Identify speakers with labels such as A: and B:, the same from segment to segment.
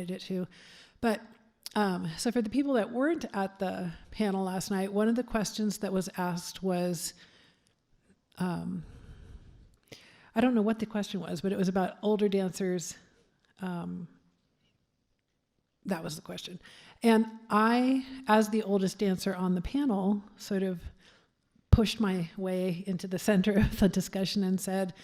A: wanted it to. But so for the people that weren't at the panel last night, one of the questions that was asked was, I don't know what the question was, but it was about older dancers. That was the question. And I, as the oldest dancer on the panel, sort of pushed my way into the center of the discussion and said,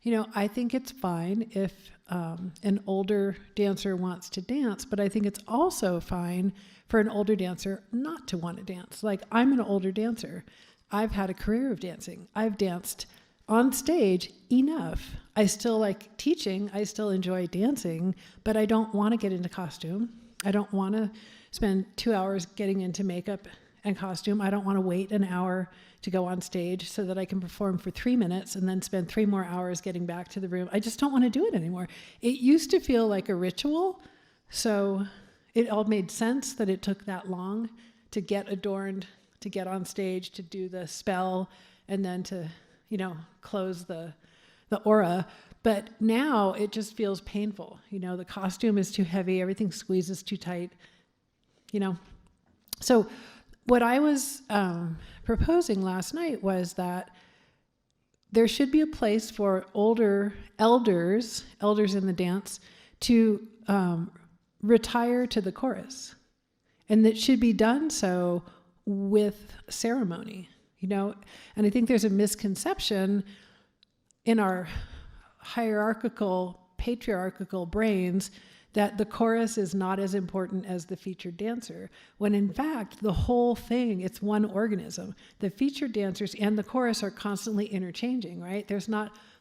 A: you know, I think it's fine if an older dancer wants to dance, but I think it's also fine for an older dancer not to want to dance. Like, I'm an older dancer. I've had a career of dancing. I've danced on stage enough. I still like teaching. I still enjoy dancing, but I don't want to get into costume. I don't want to spend 2 hours getting into makeup and costume. I don't want to wait an hour to go on stage so that I can perform for 3 minutes and then spend 3 more hours getting back to the room. I just don't want to do it anymore. It used to feel like a ritual, so it all made sense that it took that long to get adorned, to get on stage, to do the spell, and then to, you know, close the aura. But now it just feels painful. You know, the costume is too heavy, everything squeezes too tight, you know. So what I was proposing last night was that there should be a place for elders in the dance to retire to the chorus. And that should be done so with ceremony, you know. And I think there's a misconception in our hierarchical, patriarchal brains that the chorus is not as important as the featured dancer, when in fact, the whole thing, it's one organism. The featured dancers and the chorus are constantly interchanging, right?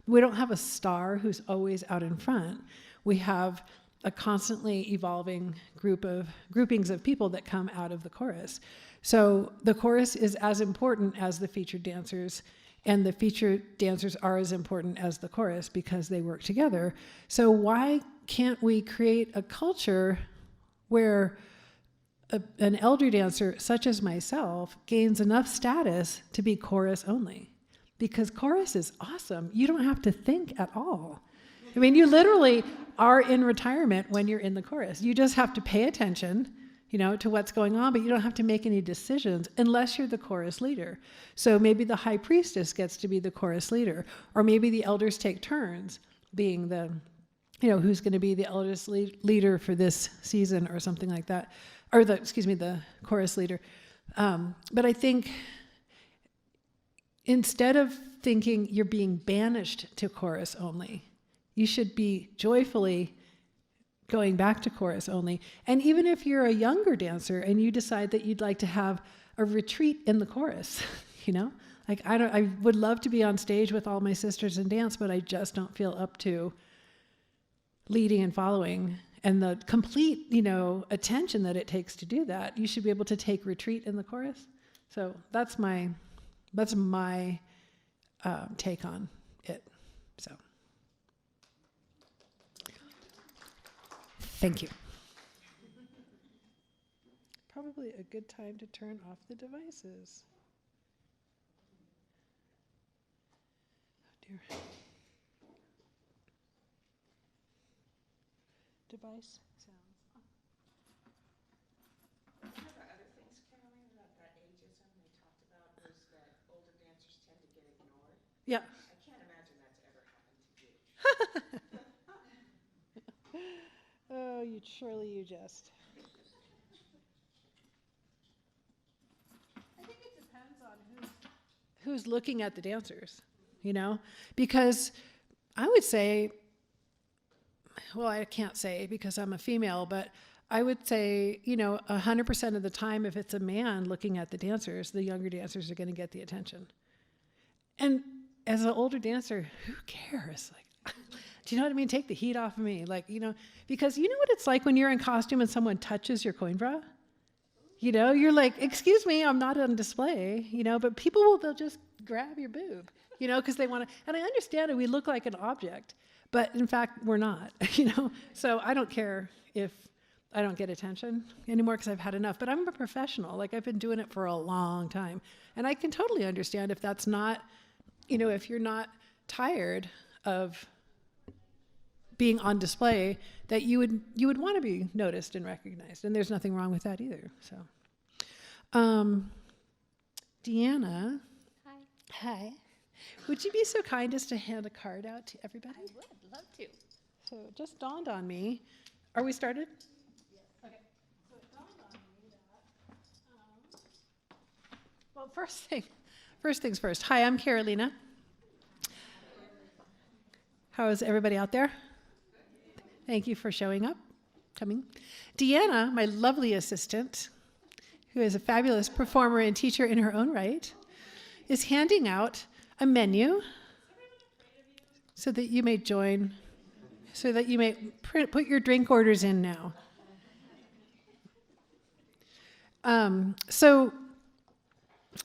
A: We don't have a star who's always out in front. We have a constantly evolving groupings of people that come out of the chorus. So the chorus is as important as the featured dancers, and the featured dancers are as important as the chorus because they work together. So why can't we create a culture where an elder dancer, such as myself, gains enough status to be chorus only? Because chorus is awesome. You don't have to think at all. I mean, you literally are in retirement when you're in the chorus. You just have to pay attention, you know, to what's going on, but you don't have to make any decisions unless you're the chorus leader. So maybe the high priestess gets to be the chorus leader, or maybe the elders take turns being the, you know, who's going to be the eldest leader for this season or something like that, or the chorus leader. But I think instead of thinking you're being banished to chorus only, you should be joyfully going back to chorus only. And even if you're a younger dancer and you decide that you'd like to have a retreat in the chorus, you know, like I would love to be on stage with all my sisters and dance, but I just don't feel up to leading and following and the complete, you know, attention that it takes to do that. You should be able to take retreat in the chorus. So that's my take on it. So. Thank you. Probably a good time to turn off the devices. Oh dear. Device sounds off.
B: One of the other things, Carolyn, about that ageism they talked about was that older dancers tend to get ignored.
A: Yeah.
B: I can't imagine that's ever happened to you.
A: Oh, you just. I think it depends on who's looking at the dancers, you know? Because I would say, well, I can't say because I'm a female, but I would say, you know, 100% of the time, if it's a man looking at the dancers, the younger dancers are going to get the attention. And as an older dancer, who cares? Like, do you know what I mean? Take the heat off of me. Like, you know, because you know what it's like when you're in costume and someone touches your coin bra? You know, you're like, excuse me, I'm not on display, you know, but they'll just grab your boob, you know, because they want to, and I understand it, we look like an object, but in fact, we're not, you know? So I don't care if I don't get attention anymore because I've had enough, but I'm a professional. Like, I've been doing it for a long time. And I can totally understand if that's not, you know, if you're not tired of being on display that you would want to be noticed and recognized, and there's nothing wrong with that either. So, Deanna. Hi. Would you be so kind as to hand a card out to everybody?
C: I would love to.
A: So it just dawned on me. Are we started? Yes. Okay. So it dawned on me that, well, first things first. Hi, I'm Carolina. How is everybody out there? Thank you for showing up, coming. Deanna, my lovely assistant, who is a fabulous performer and teacher in her own right, is handing out a menu so that you may join, so that you may put your drink orders in now. So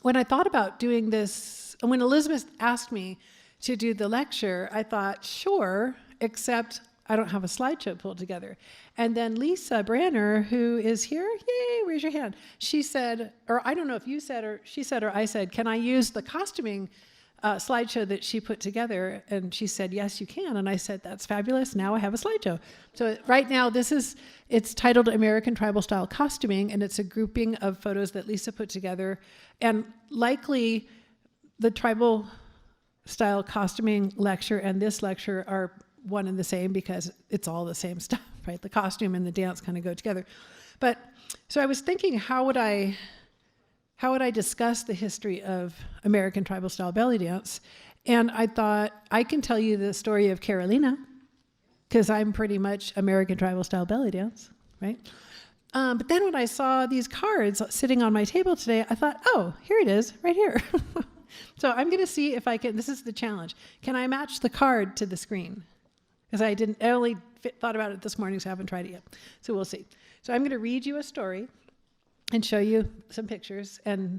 A: when I thought about doing this, and when Elizabeth asked me to do the lecture, I thought, sure, except I don't have a slideshow pulled together. And then Lisa Branner, who is here, yay, raise your hand. She said, or I don't know if you said, or she said, or I said, can I use the costuming slideshow that she put together? And she said, yes, you can. And I said, that's fabulous. Now I have a slideshow. So right now, it's titled American Tribal Style Costuming, and it's a grouping of photos that Lisa put together. And likely the tribal style costuming lecture and this lecture are one and the same because it's all the same stuff, right? The costume and the dance kind of go together. But so I was thinking, how would I discuss the history of American tribal style belly dance? And I thought, I can tell you the story of Carolina because I'm pretty much American tribal style belly dance, right? But then when I saw these cards sitting on my table today, I thought, oh, here it is, right here. So I'm going to see if I can, this is the challenge. Can I match the card to the screen? Because I only thought about it this morning, so I haven't tried it yet. So we'll see. So I'm going to read you a story and show you some pictures and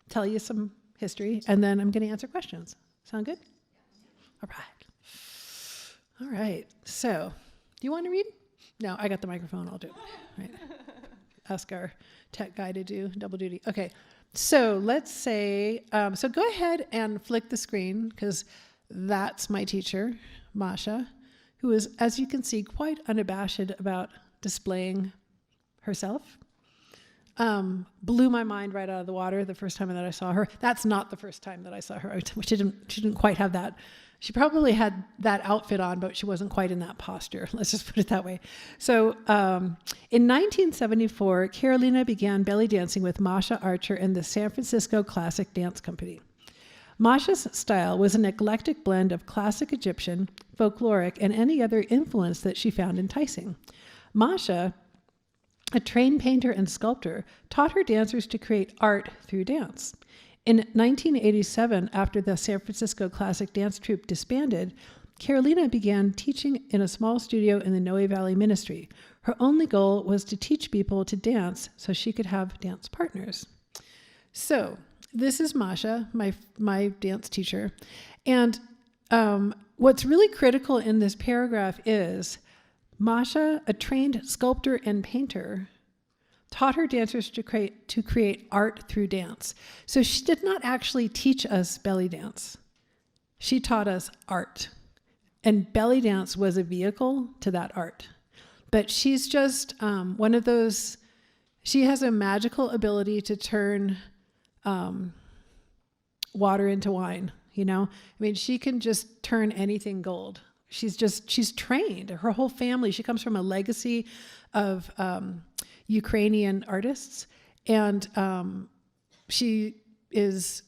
A: tell you some history, and then I'm going to answer questions. Sound good? All right. All right. So do you want to read? No, I got the microphone. I'll do it. Right. Ask our tech guy to do double duty. Okay. So let's say, so go ahead and flick the screen because that's my teacher, Masha, who is, as you can see, quite unabashed about displaying herself. Blew my mind right out of the water the first time that I saw her. That's not the first time that I saw her. She didn't quite have that. She probably had that outfit on, but she wasn't quite in that posture. Let's just put it that way. So in 1974, Carolina began belly dancing with Masha Archer and the San Francisco Classic Dance Company. Masha's style was an eclectic blend of classic Egyptian, folkloric, and any other influence that she found enticing. Masha, a trained painter and sculptor, taught her dancers to create art through dance. In 1987, after the San Francisco Classic Dance Troupe disbanded, Carolina began teaching in a small studio in the Noe Valley Ministry. Her only goal was to teach people to dance so she could have dance partners. So this is Masha, my dance teacher. And what's really critical in this paragraph is Masha, a trained sculptor and painter, taught her dancers to create art through dance. So she did not actually teach us belly dance. She taught us art. And belly dance was a vehicle to that art. But she's just one of those, she has a magical ability to turn water into wine, you know? I mean, she can just turn anything gold. She's trained. Her whole family, she comes from a legacy of Ukrainian artists, and she is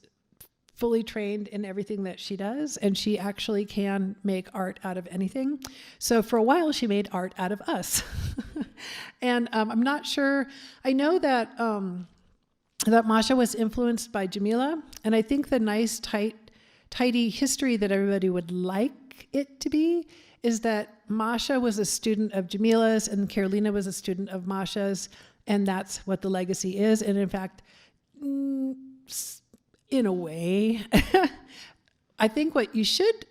A: fully trained in everything that she does, and she actually can make art out of anything. So for a while, she made art out of us. And I'm not sure, I know that that Masha was influenced by Jamila, and I think the nice, tidy history that everybody would like it to be is that Masha was a student of Jamila's and Carolina was a student of Masha's, and that's what the legacy is. And in fact, in a way, I think what you should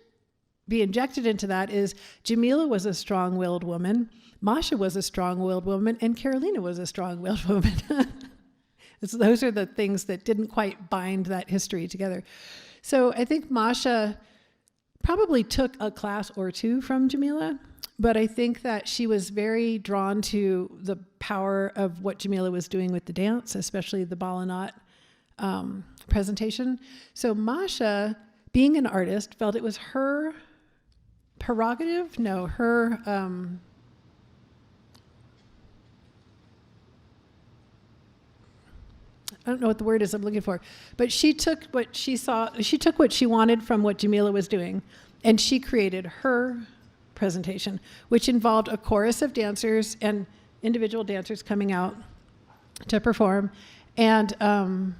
A: be injected into that is Jamila was a strong-willed woman, Masha was a strong-willed woman, and Carolina was a strong-willed woman. Those are the things that didn't quite bind that history together. So I think Masha probably took a class or two from Jamila, but I think that she was very drawn to the power of what Jamila was doing with the dance, especially the ball and knot presentation. So Masha, being an artist, felt it was her prerogative, no, her, I don't know what the word is I'm looking for, but she took what she saw, she took what she wanted from what Jamila was doing, and she created her presentation, which involved a chorus of dancers and individual dancers coming out to perform, and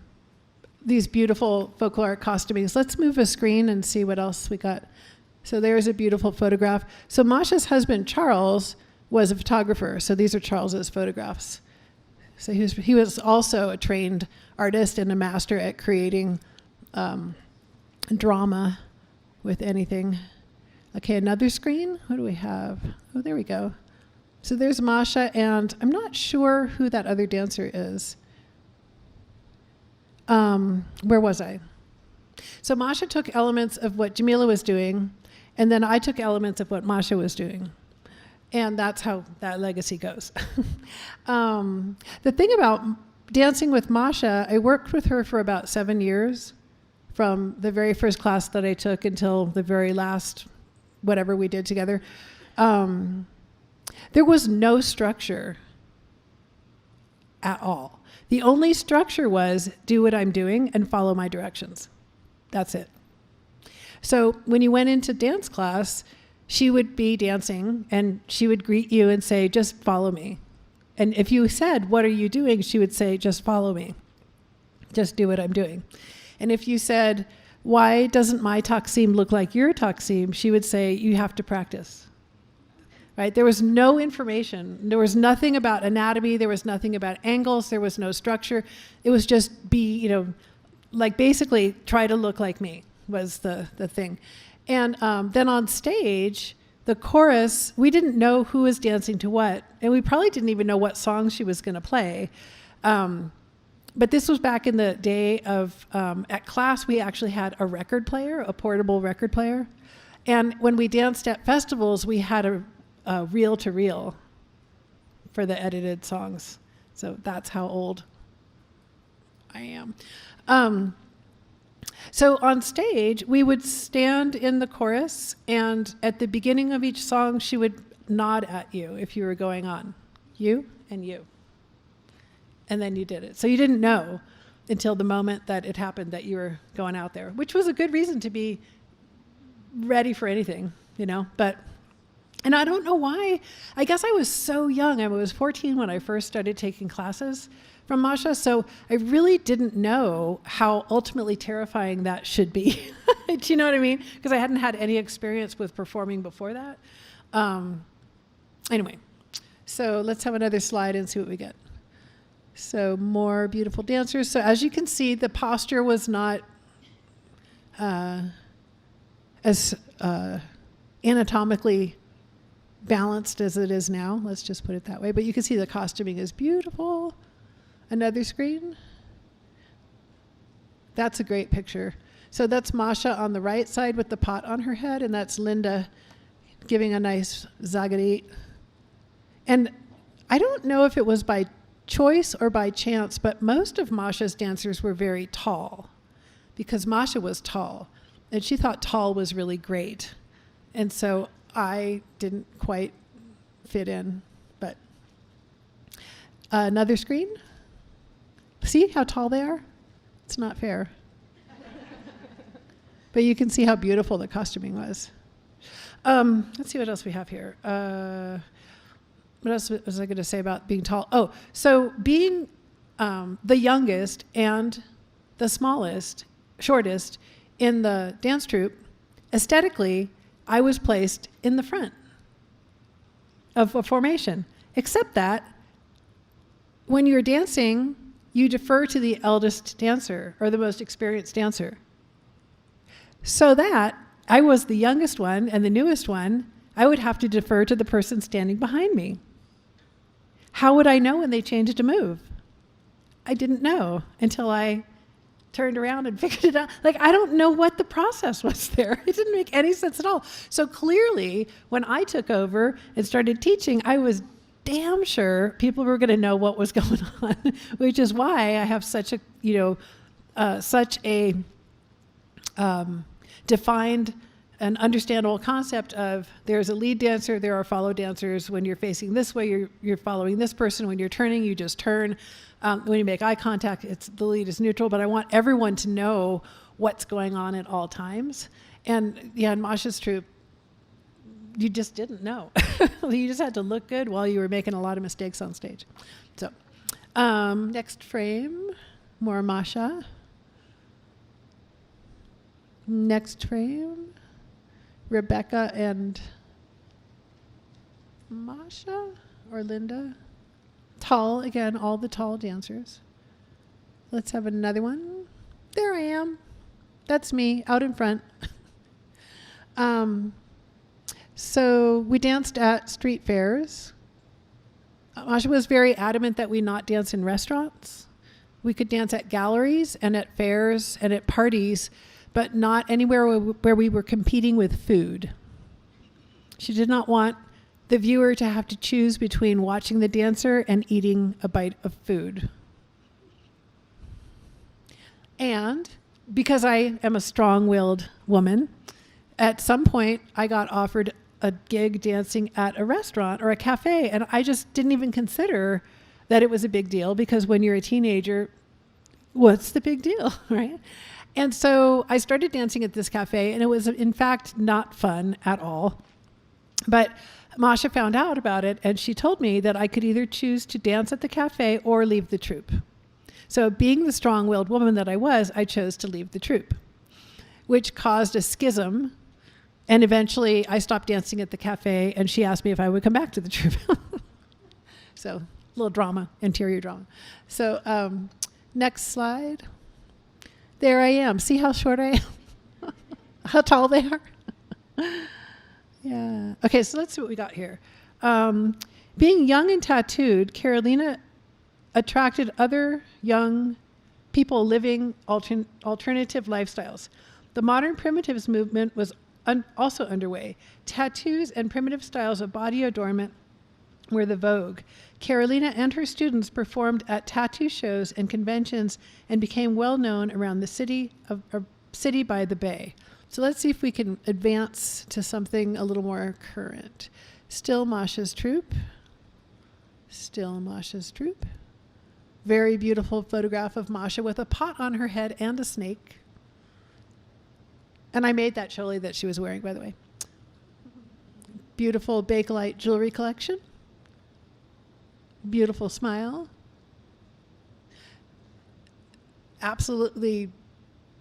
A: these beautiful folkloric costumings. Let's move a screen and see what else we got. So there's a beautiful photograph. So Masha's husband, Charles, was a photographer. So these are Charles's photographs. So he was also a trained artist and a master at creating drama with anything. Okay, another screen. What do we have? Oh, there we go. So there's Masha, and I'm not sure who that other dancer is. Where was I? So Masha took elements of what Jamila was doing, and then I took elements of what Masha was doing. And that's how that legacy goes. The thing about dancing with Masha, I worked with her for about 7 years, from the very first class that I took until the very last whatever we did together. There was no structure at all. The only structure was do what I'm doing and follow my directions. That's it. So when you went into dance class, she would be dancing and she would greet you and say, just follow me. And if you said, what are you doing? She would say, just follow me. Just do what I'm doing. And if you said, why doesn't my taksim look like your taksim? She would say, you have to practice. Right? There was no information. There was nothing about anatomy. There was nothing about angles. There was no structure. It was just like basically try to look like me was the thing. And then on stage, the chorus, we didn't know who was dancing to what, and we probably didn't even know what song she was going to play. But this was back in the day of, at class, we actually had a record player, a portable record player. And when we danced at festivals, we had a reel-to-reel for the edited songs. So that's how old I am. So on stage, we would stand in the chorus, and at the beginning of each song, she would nod at you if you were going on. You and you. And then you did it. So you didn't know until the moment that it happened that you were going out there, which was a good reason to be ready for anything, and I don't know why. I guess I was so young. I was 14 when I first started taking classes from Masha, so I really didn't know how ultimately terrifying that should be. Do you know what I mean? Because I hadn't had any experience with performing before that. Anyway, so let's have another slide and see what we get. So more beautiful dancers. So as you can see, the posture was not as anatomically balanced as it is now. Let's just put it that way. But you can see the costuming is beautiful. Another screen. That's a great picture. So that's Masha on the right side with the pot on her head, and that's Linda giving a nice zagarit. And I don't know if it was by choice or by chance, but most of Masha's dancers were very tall because Masha was tall, and she thought tall was really great. And so I didn't quite fit in, but another screen. See how tall they are? It's not fair. But you can see how beautiful the costuming was. Let's see what else we have here. What else was I going to say about being tall? Oh, so being the youngest and the smallest, shortest in the dance troupe, aesthetically, I was placed in the front of a formation, except that when you're dancing, you defer to the eldest dancer or the most experienced dancer. So that I was the youngest one and the newest one, I would have to defer to the person standing behind me. How would I know when they changed to move? I didn't know until I turned around and figured it out. Like, I don't know what the process was there. It didn't make any sense at all. So clearly, when I took over and started teaching, I was damn sure people were going to know what was going on, which is why I have such a, defined and understandable concept of there's a lead dancer, there are follow dancers. When you're facing this way, you're following this person. When you're turning, you just turn. When you make eye contact, the lead is neutral, but I want everyone to know what's going on at all times. And yeah, in Masha's troupe, you just didn't know. You just had to look good while you were making a lot of mistakes on stage. So next frame, more Masha. Next frame, Rebecca and Masha or Linda. Tall, again, all the tall dancers. Let's have another one. There I am. That's me, out in front. So we danced at street fairs. Masha was very adamant that we not dance in restaurants. We could dance at galleries and at fairs and at parties, but not anywhere where we were competing with food. She did not want the viewer to have to choose between watching the dancer and eating a bite of food. And because I am a strong-willed woman, at some point I got offered a gig dancing at a restaurant or a cafe, and I just didn't even consider that it was a big deal, because when you're a teenager, what's the big deal, right? And so I started dancing at this cafe, and it was, in fact, not fun at all. But Masha found out about it, and she told me that I could either choose to dance at the cafe or leave the troupe. So being the strong-willed woman that I was, I chose to leave the troupe, which caused a schism. And eventually I stopped dancing at the cafe, and she asked me if I would come back to the troupe. So a little drama, interior drama. So next slide. There I am. See how short I am? How tall they are? Yeah. Okay, so let's see what we got here. Being young and tattooed, Karolina attracted other young people living alternative lifestyles. The modern primitives movement was also underway. Tattoos and primitive styles of body adornment were the vogue. Karolina and her students performed at tattoo shows and conventions and became well known around the city by the bay. So let's see if we can advance to something a little more current. Still Masha's troupe. Still Masha's troupe. Very beautiful photograph of Masha with a pot on her head and a snake. And I made that choli that she was wearing, by the way. Beautiful Bakelite jewelry collection. Beautiful smile. Absolutely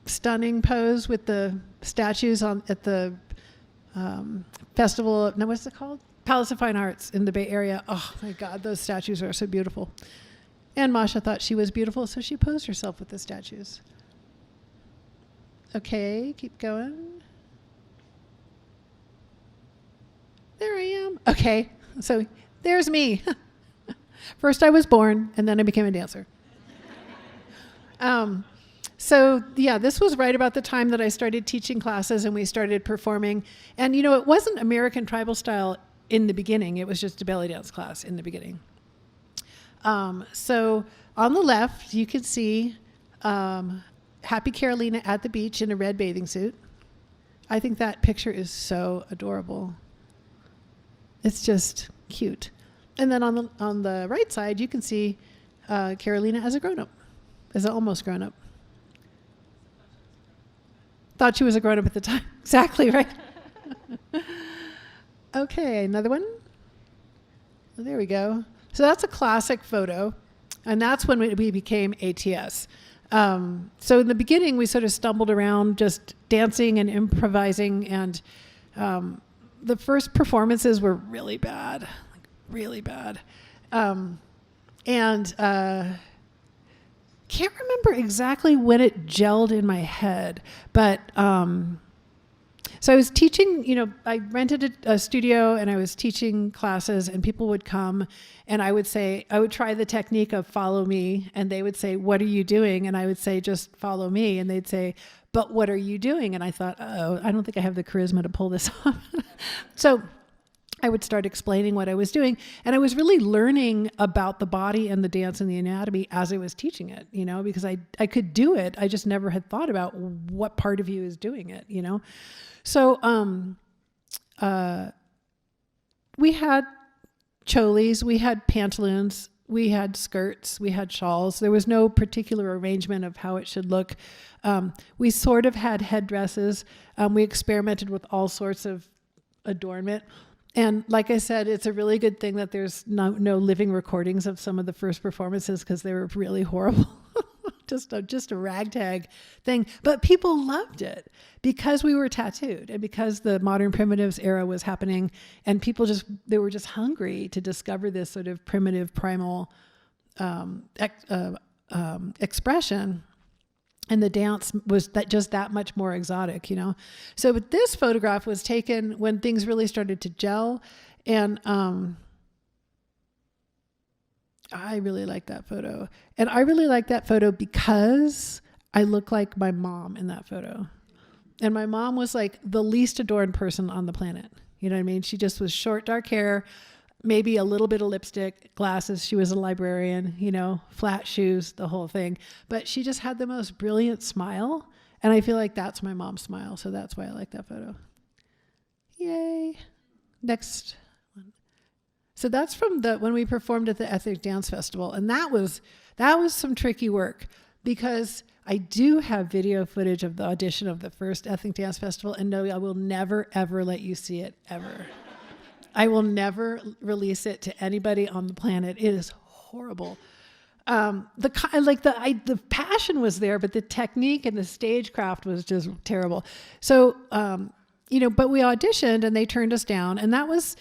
A: stunning pose with the statues at the festival. No, what's it called? Palace of Fine Arts in the Bay Area. Oh my God, those statues are so beautiful. And Masha thought she was beautiful, so she posed herself with the statues. Okay, keep going. There I am. Okay, so there's me. First I was born, and then I became a dancer. So yeah, this was right about the time that I started teaching classes and we started performing. And you know, it wasn't American tribal style in the beginning. It was just a belly dance class in the beginning. So on the left, you can see Happy Karolina at the beach in a red bathing suit. I think that picture is so adorable. It's just cute. And then on the right side, you can see Karolina as a grown-up, as an almost grown-up. Thought she was a grown-up at the time. Exactly, right? Okay, another one. Well, there we go. So that's a classic photo, and that's when we became ATS. So in the beginning, we sort of stumbled around just dancing and improvising, and the first performances were really bad, like really bad. Can't remember exactly when it gelled in my head, but So I was teaching, I rented a studio and I was teaching classes, and people would come and I would try the technique of follow me, and they would say, what are you doing? And I would say, just follow me. And they'd say, but what are you doing? And I thought, oh, I don't think I have the charisma to pull this off. So I would start explaining what I was doing. And I was really learning about the body and the dance and the anatomy as I was teaching it, because I could do it. I just never had thought about what part of you is doing it, So we had cholis, we had pantaloons, we had skirts, we had shawls. There was no particular arrangement of how it should look. We sort of had headdresses. We experimented with all sorts of adornment. And like I said, it's a really good thing that there's no living recordings of some of the first performances, because they were really horrible. just a ragtag thing. But people loved it because we were tattooed, and because the modern primitives era was happening, and people they were just hungry to discover this sort of primitive, primal expression. And the dance was that much more exotic, So, but this photograph was taken when things really started to gel, and I really like that photo. And I really like that photo because I look like my mom in that photo. And my mom was like the least adorned person on the planet. You know what I mean? She just was short, dark hair, maybe a little bit of lipstick, glasses. She was a librarian, flat shoes, the whole thing. But she just had the most brilliant smile. And I feel like that's my mom's smile. So that's why I like that photo. Yay. Next one. So that's from when we performed at the Ethnic Dance Festival. And that was some tricky work, because I do have video footage of the audition of the first Ethnic Dance Festival. And no, I will never, ever let you see it, ever. I will never release it to anybody on the planet. It is horrible. The passion was there, but the technique and the stagecraft was just terrible. So, but we auditioned and they turned us down, and that was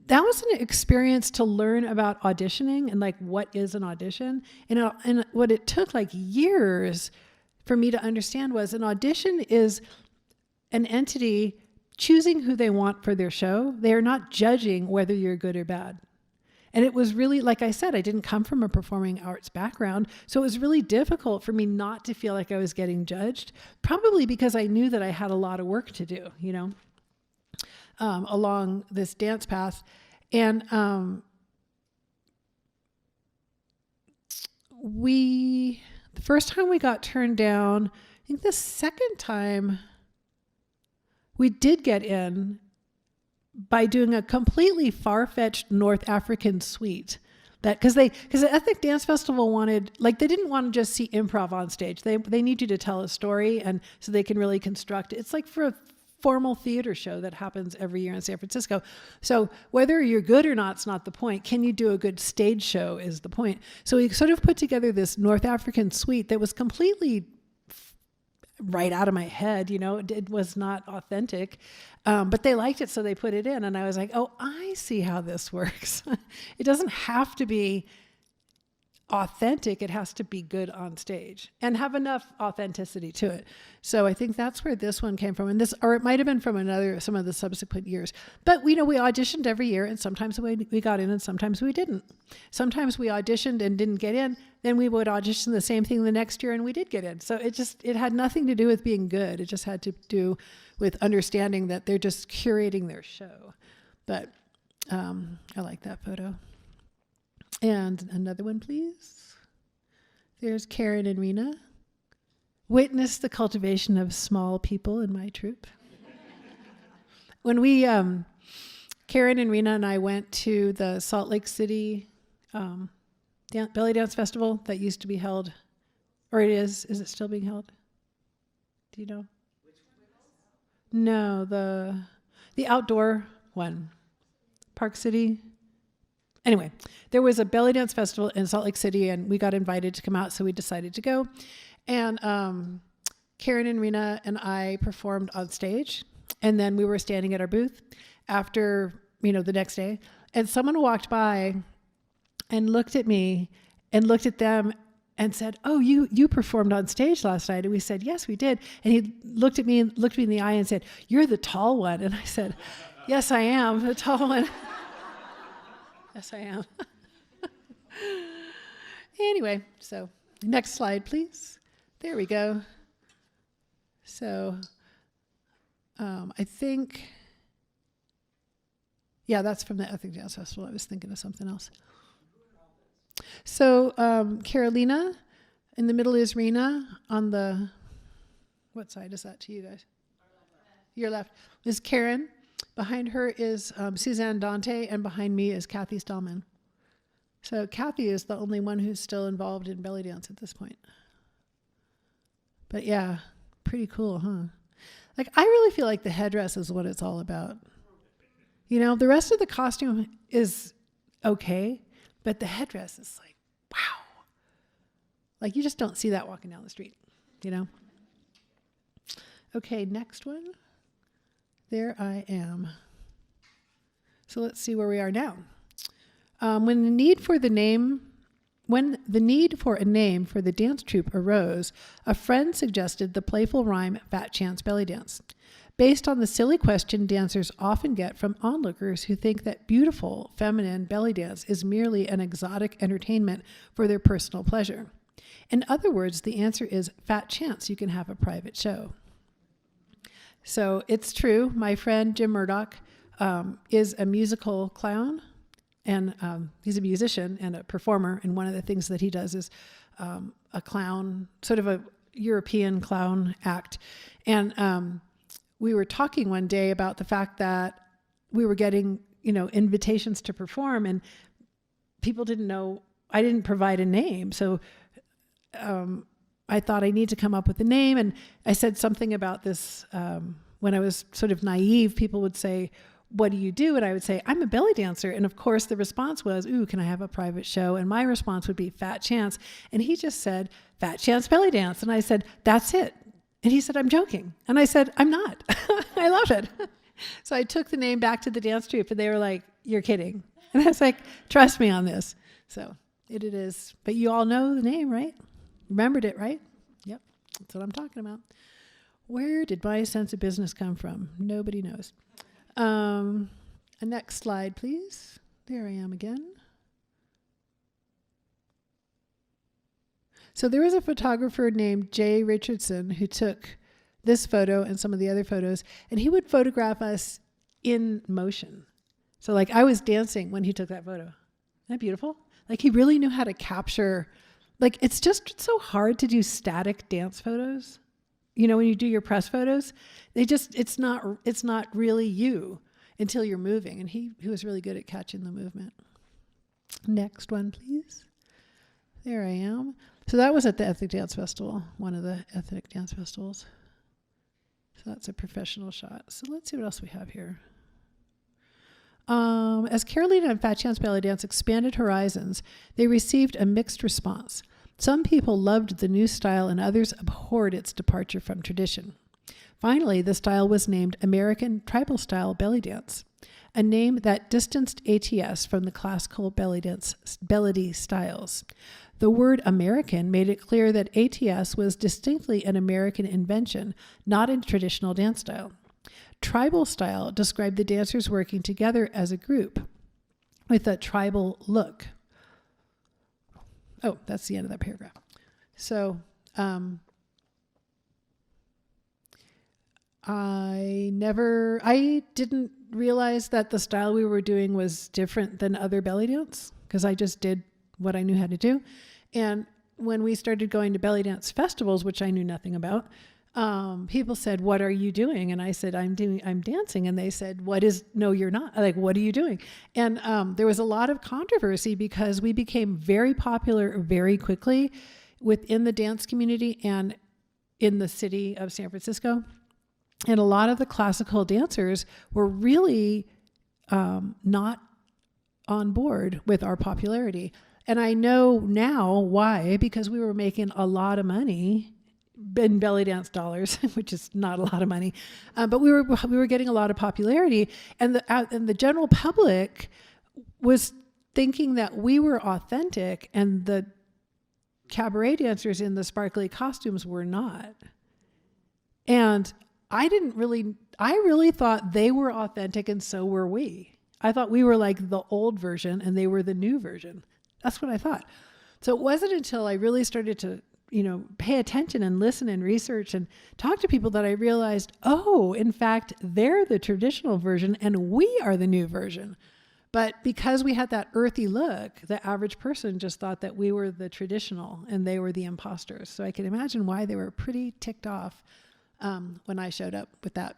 A: an experience to learn about auditioning and like what is an audition. And what it took like years for me to understand was an audition is an entity choosing who they want for their show. They are not judging whether you're good or bad. And it was really, like I said, I didn't come from a performing arts background. So it was really difficult for me not to feel like I was getting judged, probably because I knew that I had a lot of work to do, along this dance path. And the first time we got turned down, I think the second time we did get in by doing a completely far-fetched North African suite. Because the Ethnic Dance Festival wanted, they didn't want to just see improv on stage. They need you to tell a story, and so they can really construct it. It's like for a formal theater show that happens every year in San Francisco. So whether you're good or not is not the point. Can you do a good stage show is the point. So we sort of put together this North African suite that was completely right out of my head, it was not authentic, but they liked it, so they put it in, and I was like, oh, I see how this works. It doesn't have to be authentic, it has to be good on stage and have enough authenticity to it. So I think that's where this one came from, or it might have been from some of the subsequent years. But we auditioned every year, and sometimes we got in and sometimes we didn't. Sometimes we auditioned and didn't get in, then we would audition the same thing the next year and we did get in. So it had nothing to do with being good. It just had to do with understanding that they're just curating their show. But I like that photo. And another one, please. There's Karen and Rena. Witness the cultivation of small people in my troupe. When we, Karen and Rena and I went to the Salt Lake City belly dance festival that used to be held, or it is it still being held? Do you know? No, the outdoor one, Park City. Anyway, there was a belly dance festival in Salt Lake City, and we got invited to come out, so we decided to go. And Karen and Rena and I performed on stage, and then we were standing at our booth after, the next day, and someone walked by and looked at me and looked at them and said, "Oh, you performed on stage last night." And we said, "Yes, we did." And he looked me in the eye and said, "You're the tall one." And I said, "Yes, I am the tall one." Yes, I am. Anyway, so next slide, please. There we go. So I think, yeah, that's from the Ethnic Dance Festival. I was thinking of something else. So Carolina, in the middle is Rena. On the, what side is that to you guys? Your left is Karen. Behind her is Suzanne Dante, and behind me is Kathy Stallman. So Kathy is the only one who's still involved in belly dance at this point. But yeah, pretty cool, huh? Like, I really feel like the headdress is what it's all about. You know, the rest of the costume is okay, but the headdress is like, wow. Like, you just don't see that walking down the street, you know? Okay, next one. There I am. So let's see where we are now. When the need for a name for the dance troupe arose, a friend suggested the playful rhyme Fat Chance Belly Dance, based on the silly question dancers often get from onlookers who think that beautiful, feminine belly dance is merely an exotic entertainment for their personal pleasure. In other words, the answer is fat chance you can have a private show. So it's true. My friend Jim Murdoch is a musical clown, and he's a musician and a performer. And one of the things that he does is a clown, sort of a European clown act. And we were talking one day about the fact that we were getting, invitations to perform, and people didn't know. I didn't provide a name, so I thought I need to come up with a name. And I said something about this when I was sort of naive. People would say, "What do you do?" And I would say, "I'm a belly dancer." And of course the response was, "Ooh, can I have a private show?" And my response would be Fat Chance. And he just said, "Fat Chance Belly Dance." And I said, "That's it." And he said, "I'm joking." And I said, "I'm not." I love it. So I took the name back to the dance troupe, and they were like, "You're kidding." And I was like, "Trust me on this." So it is. But you all know the name, right? Remembered it, right? Yep. That's what I'm talking about. Where did my sense of business come from? Nobody knows. Next slide, please. There I am again. So there was a photographer named Jay Richardson who took this photo and some of the other photos, and he would photograph us in motion. So like I was dancing when he took that photo. Isn't that beautiful? Like he really knew how to capture, like it's just so hard to do static dance photos. When you do your press photos, it's not really you until you're moving. And he was really good at catching the movement. Next one, please. There I am. So that was at the Ethnic Dance Festival, one of the ethnic dance festivals. So that's a professional shot. So let's see what else we have here. As Carolina and Fat Chance Belly Dance expanded horizons, they received a mixed response. Some people loved the new style and others abhorred its departure from tradition. Finally, the style was named American Tribal Style Belly Dance, a name that distanced ATS from the classical belly styles. The word American made it clear that ATS was distinctly an American invention, not a traditional dance style. Tribal style described the dancers working together as a group with a tribal look. Oh, that's the end of that paragraph. So I didn't realize that the style we were doing was different than other belly dance because I just did what I knew how to do. And when we started going to belly dance festivals, which I knew nothing about, people said, "What are you doing?" And I said, I'm dancing. And they said, "No, you're not." Like, "What are you doing?" And there was a lot of controversy because we became very popular very quickly within the dance community and in the city of San Francisco. And a lot of the classical dancers were really not on board with our popularity. And I know now why, because we were making a lot of money in belly dance dollars, which is not a lot of money, but we were getting a lot of popularity, and the general public was thinking that we were authentic, and the cabaret dancers in the sparkly costumes were not. And I really thought they were authentic and so were we. I thought we were like the old version and they were the new version. That's what I thought. So it wasn't until I really started to, pay attention and listen and research and talk to people that I realized, oh, in fact, they're the traditional version and we are the new version. But because we had that earthy look, the average person just thought that we were the traditional and they were the imposters. So I can imagine why they were pretty ticked off when I showed up with that.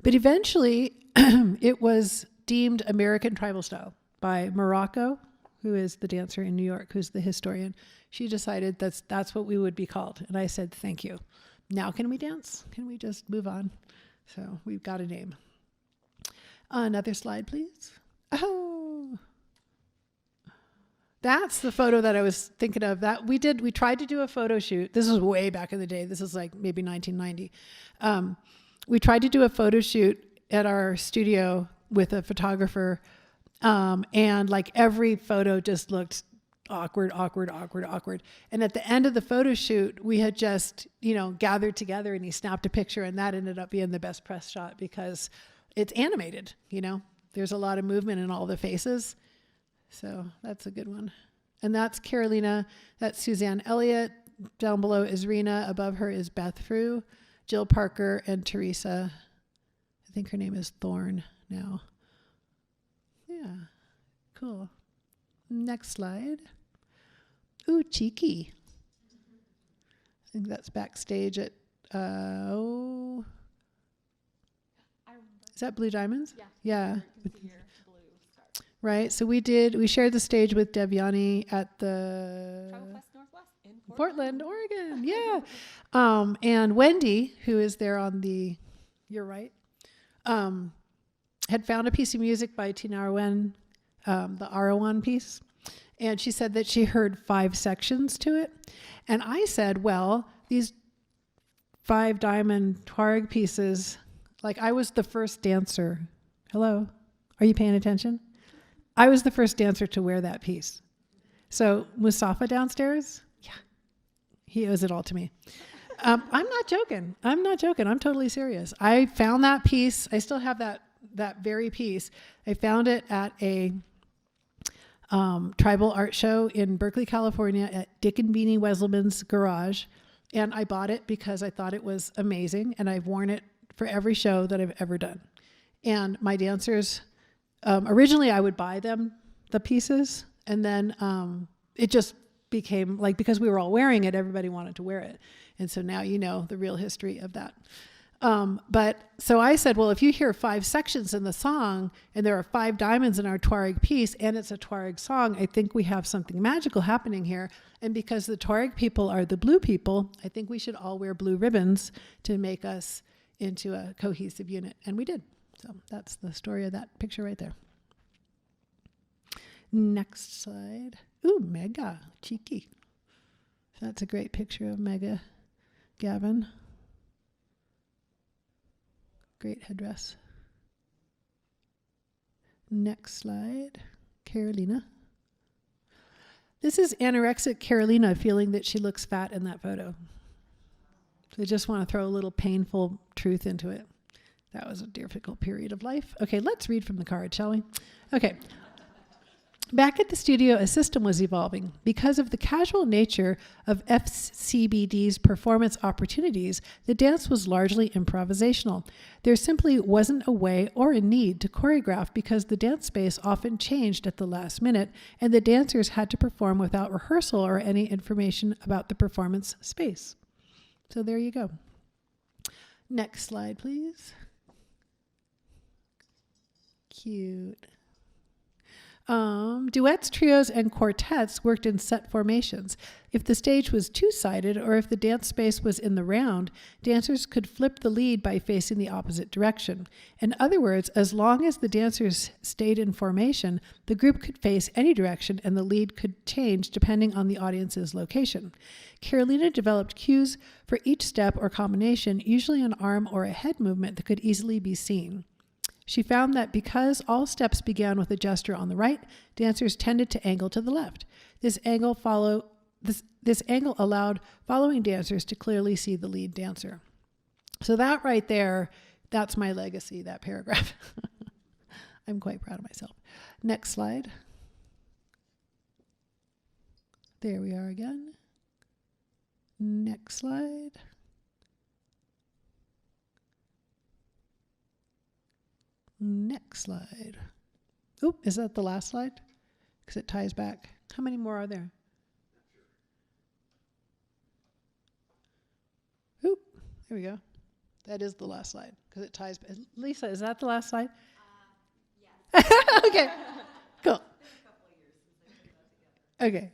A: But eventually, it was deemed American tribal style by Morocco, who is the dancer in New York, who's the historian. She decided that's what we would be called. And I said, thank you. Now can we dance? Can we just move on? So we've got a name. Another slide, please. Oh, that's the photo that I was thinking of. That we tried to do a photo shoot. This was way back in the day. This is like maybe 1990. We tried to do a photo shoot at our studio with a photographer. And like every photo just looked awkward. And at the end of the photo shoot, we had just, gathered together and he snapped a picture and that ended up being the best press shot because it's animated, there's a lot of movement in all the faces. So that's a good one. And that's Carolina, that's Suzanne Elliott. Down below is Rena. Above her is Beth Frew, Jill Parker, and Teresa. I think her name is Thorne now. Yeah, cool. Next slide. Ooh, cheeky. I think that's backstage at,
C: I remember.
A: is that Blue Diamonds?
C: Yeah.
A: Yeah.
C: You can see your blue star.
A: Right, so we shared the stage with Devyani at the
C: TribleFest Northwest in
A: Portland, Oregon, yeah. And Wendy, who is there on your right, had found a piece of music by Tina Arwen, the Arawan piece. And she said that she heard 5 sections to it. And I said, well, these 5 diamond Tuareg pieces, like I was the first dancer. Hello, are you paying attention? I was the first dancer to wear that piece. So Mustafa downstairs, yeah, he owes it all to me. I'm not joking. I'm totally serious. I found that piece. I still have that very piece. I found it at a tribal art show in Berkeley, California at Dick and Beanie Wesselman's garage. And I bought it because I thought it was amazing. And I've worn it for every show that I've ever done. And my dancers, originally I would buy them the pieces. And then it just became like, because we were all wearing it, everybody wanted to wear it. And so now you know the real history of that. But so I said, well, if you hear 5 sections in the song and there are 5 diamonds in our Tuareg piece and it's a Tuareg song, I think we have something magical happening here. And because the Tuareg people are the blue people, I think we should all wear blue ribbons to make us into a cohesive unit. And we did. So that's the story of that picture right there. Next slide. Ooh, Mega, cheeky. That's a great picture of Mega Gavin. Great headdress. Next slide. Carolina. This is anorexic Carolina feeling that she looks fat in that photo. So I just want to throw a little painful truth into it. That was a difficult period of life. Okay, let's read from the card, shall we? Okay. Back at the studio, a system was evolving. Because of the casual nature of FCBD's performance opportunities, the dance was largely improvisational. There simply wasn't a way or a need to choreograph because the dance space often changed at the last minute, and the dancers had to perform without rehearsal or any information about the performance space. So there you go. Next slide, please. Cute. Duets, trios, and quartets worked in set formations. If the stage was two-sided or if the dance space was in the round, dancers could flip the lead by facing the opposite direction. In other words, as long as the dancers stayed in formation, the group could face any direction and the lead could change depending on the audience's location. Carolina developed cues for each step or combination, usually an arm or a head movement that could easily be seen. She found that because all steps began with a gesture on the right, dancers tended to angle to the left. This angle this angle allowed following dancers to clearly see the lead dancer. So that right there, that's my legacy, that paragraph. I'm quite proud of myself. Next slide. There we are again. Next slide. Next slide. Oop, is that the last slide? Because it ties back. How many more are there? Oop, there we go. That is the last slide because it ties back. Lisa, is that the last slide? Yes. Okay, cool. Okay,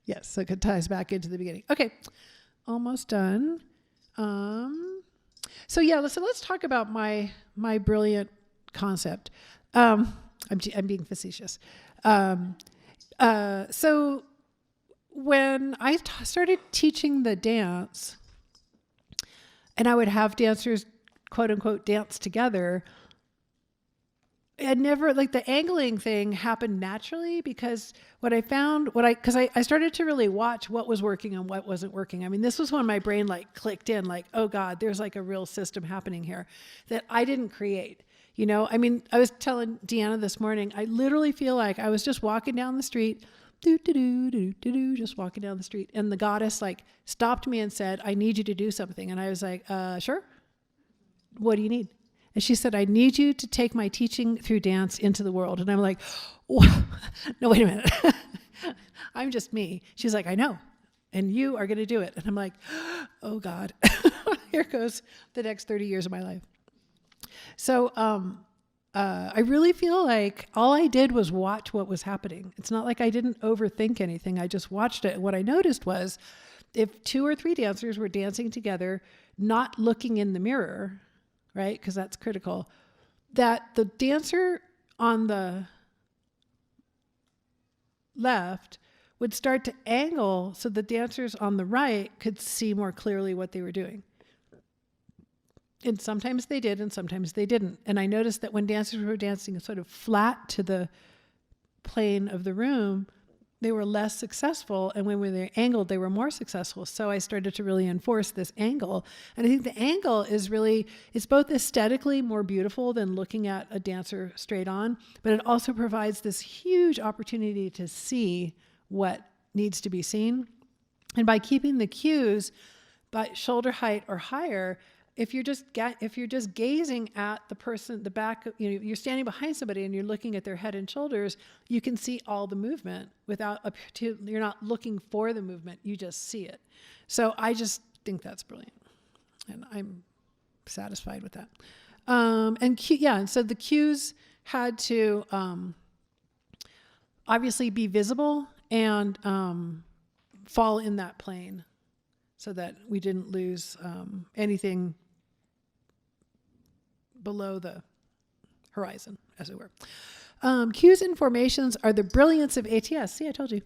A: yes, so it ties back into the beginning. Okay, almost done. So yeah, let's talk about my brilliant concept. I'm being facetious. So when I started teaching the dance, and I would have dancers, quote unquote, dance together, I never, like, the angling thing happened naturally because what I found, I started to really watch what was working and what wasn't working. I mean, this was when my brain like clicked in, like, oh God, there's like a real system happening here that I didn't create. You know, I mean, I was telling Deanna this morning, I literally feel like I was just walking down the street, just walking down the street. And the goddess like stopped me and said, I need you to do something. And I was like, sure. What do you need? And she said, I need you to take my teaching through dance into the world. And I'm like, no, wait a minute. I'm just me. She's like, I know. And you are going to do it. And I'm like, oh God, here goes the next 30 years of my life. So I really feel like all I did was watch what was happening. It's not like I didn't overthink anything. I just watched it. And what I noticed was if 2 or 3 dancers were dancing together, not looking in the mirror, right? Because that's critical, that the dancer on the left would start to angle so the dancers on the right could see more clearly what they were doing. And sometimes they did, and sometimes they didn't. And I noticed that when dancers were dancing sort of flat to the plane of the room, they were less successful. And when they were angled, they were more successful. So I started to really enforce this angle. And I think the angle is really, it's both aesthetically more beautiful than looking at a dancer straight on, but it also provides this huge opportunity to see what needs to be seen. And by keeping the cues by shoulder height or higher, if you're just gazing at the person, the back, you're standing behind somebody and you're looking at their head and shoulders, you can see all the movement you're not looking for the movement, you just see it. So I just think that's brilliant. And I'm satisfied with that. And so the cues had to obviously be visible and fall in that plane so that we didn't lose anything below the horizon, as it were. Cues and formations are the brilliance of ATS. See, I told you.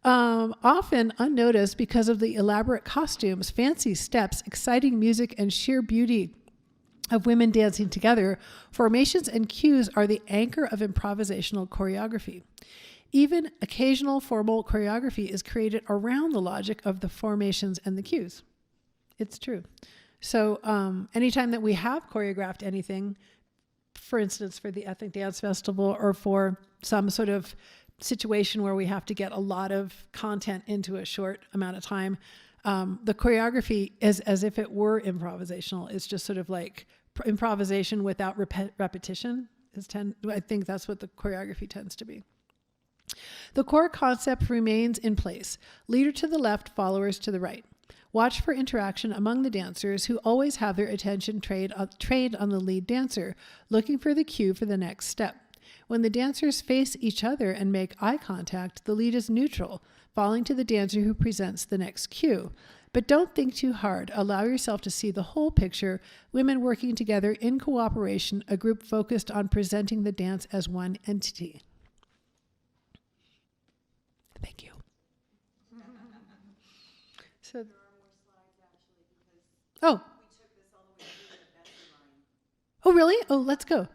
A: Often unnoticed because of the elaborate costumes, fancy steps, exciting music, and sheer beauty of women dancing together, formations and cues are the anchor of improvisational choreography. Even occasional formal choreography is created around the logic of the formations and the cues. It's true. So anytime that we have choreographed anything, for instance, for the Ethnic Dance Festival or for some sort of situation where we have to get a lot of content into a short amount of time, the choreography is as if it were improvisational. It's just sort of like improvisation without repetition. I think that's what the choreography tends to be. The core concept remains in place. Leader to the left, followers to the right. Watch for interaction among the dancers who always have their attention trained on the lead dancer, looking for the cue for the next step. When the dancers face each other and make eye contact, the lead is neutral, falling to the dancer who presents the next cue. But don't think too hard. Allow yourself to see the whole picture, women working together in cooperation, a group focused on presenting the dance as one entity. Thank you. So, oh. Oh, really? Oh, let's go.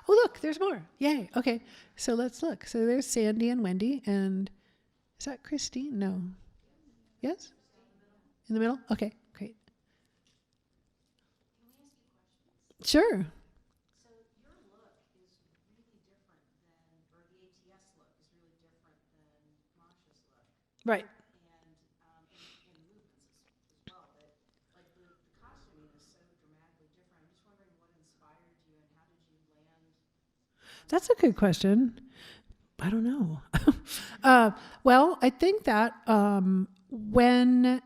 A: Oh, look, there's more. Yay. Okay. So let's look. So there's Sandy and Wendy. And is that Christine? No. Yes? In the middle? Okay, great. Sure.
B: So your look is really different than, or the ATS look is really different than Masha's look.
A: Right.
B: And movements as well, but like the costuming is so dramatically different. I'm just wondering what inspired you and how did you land?
A: That's a good question. I don't know. Well, I think that when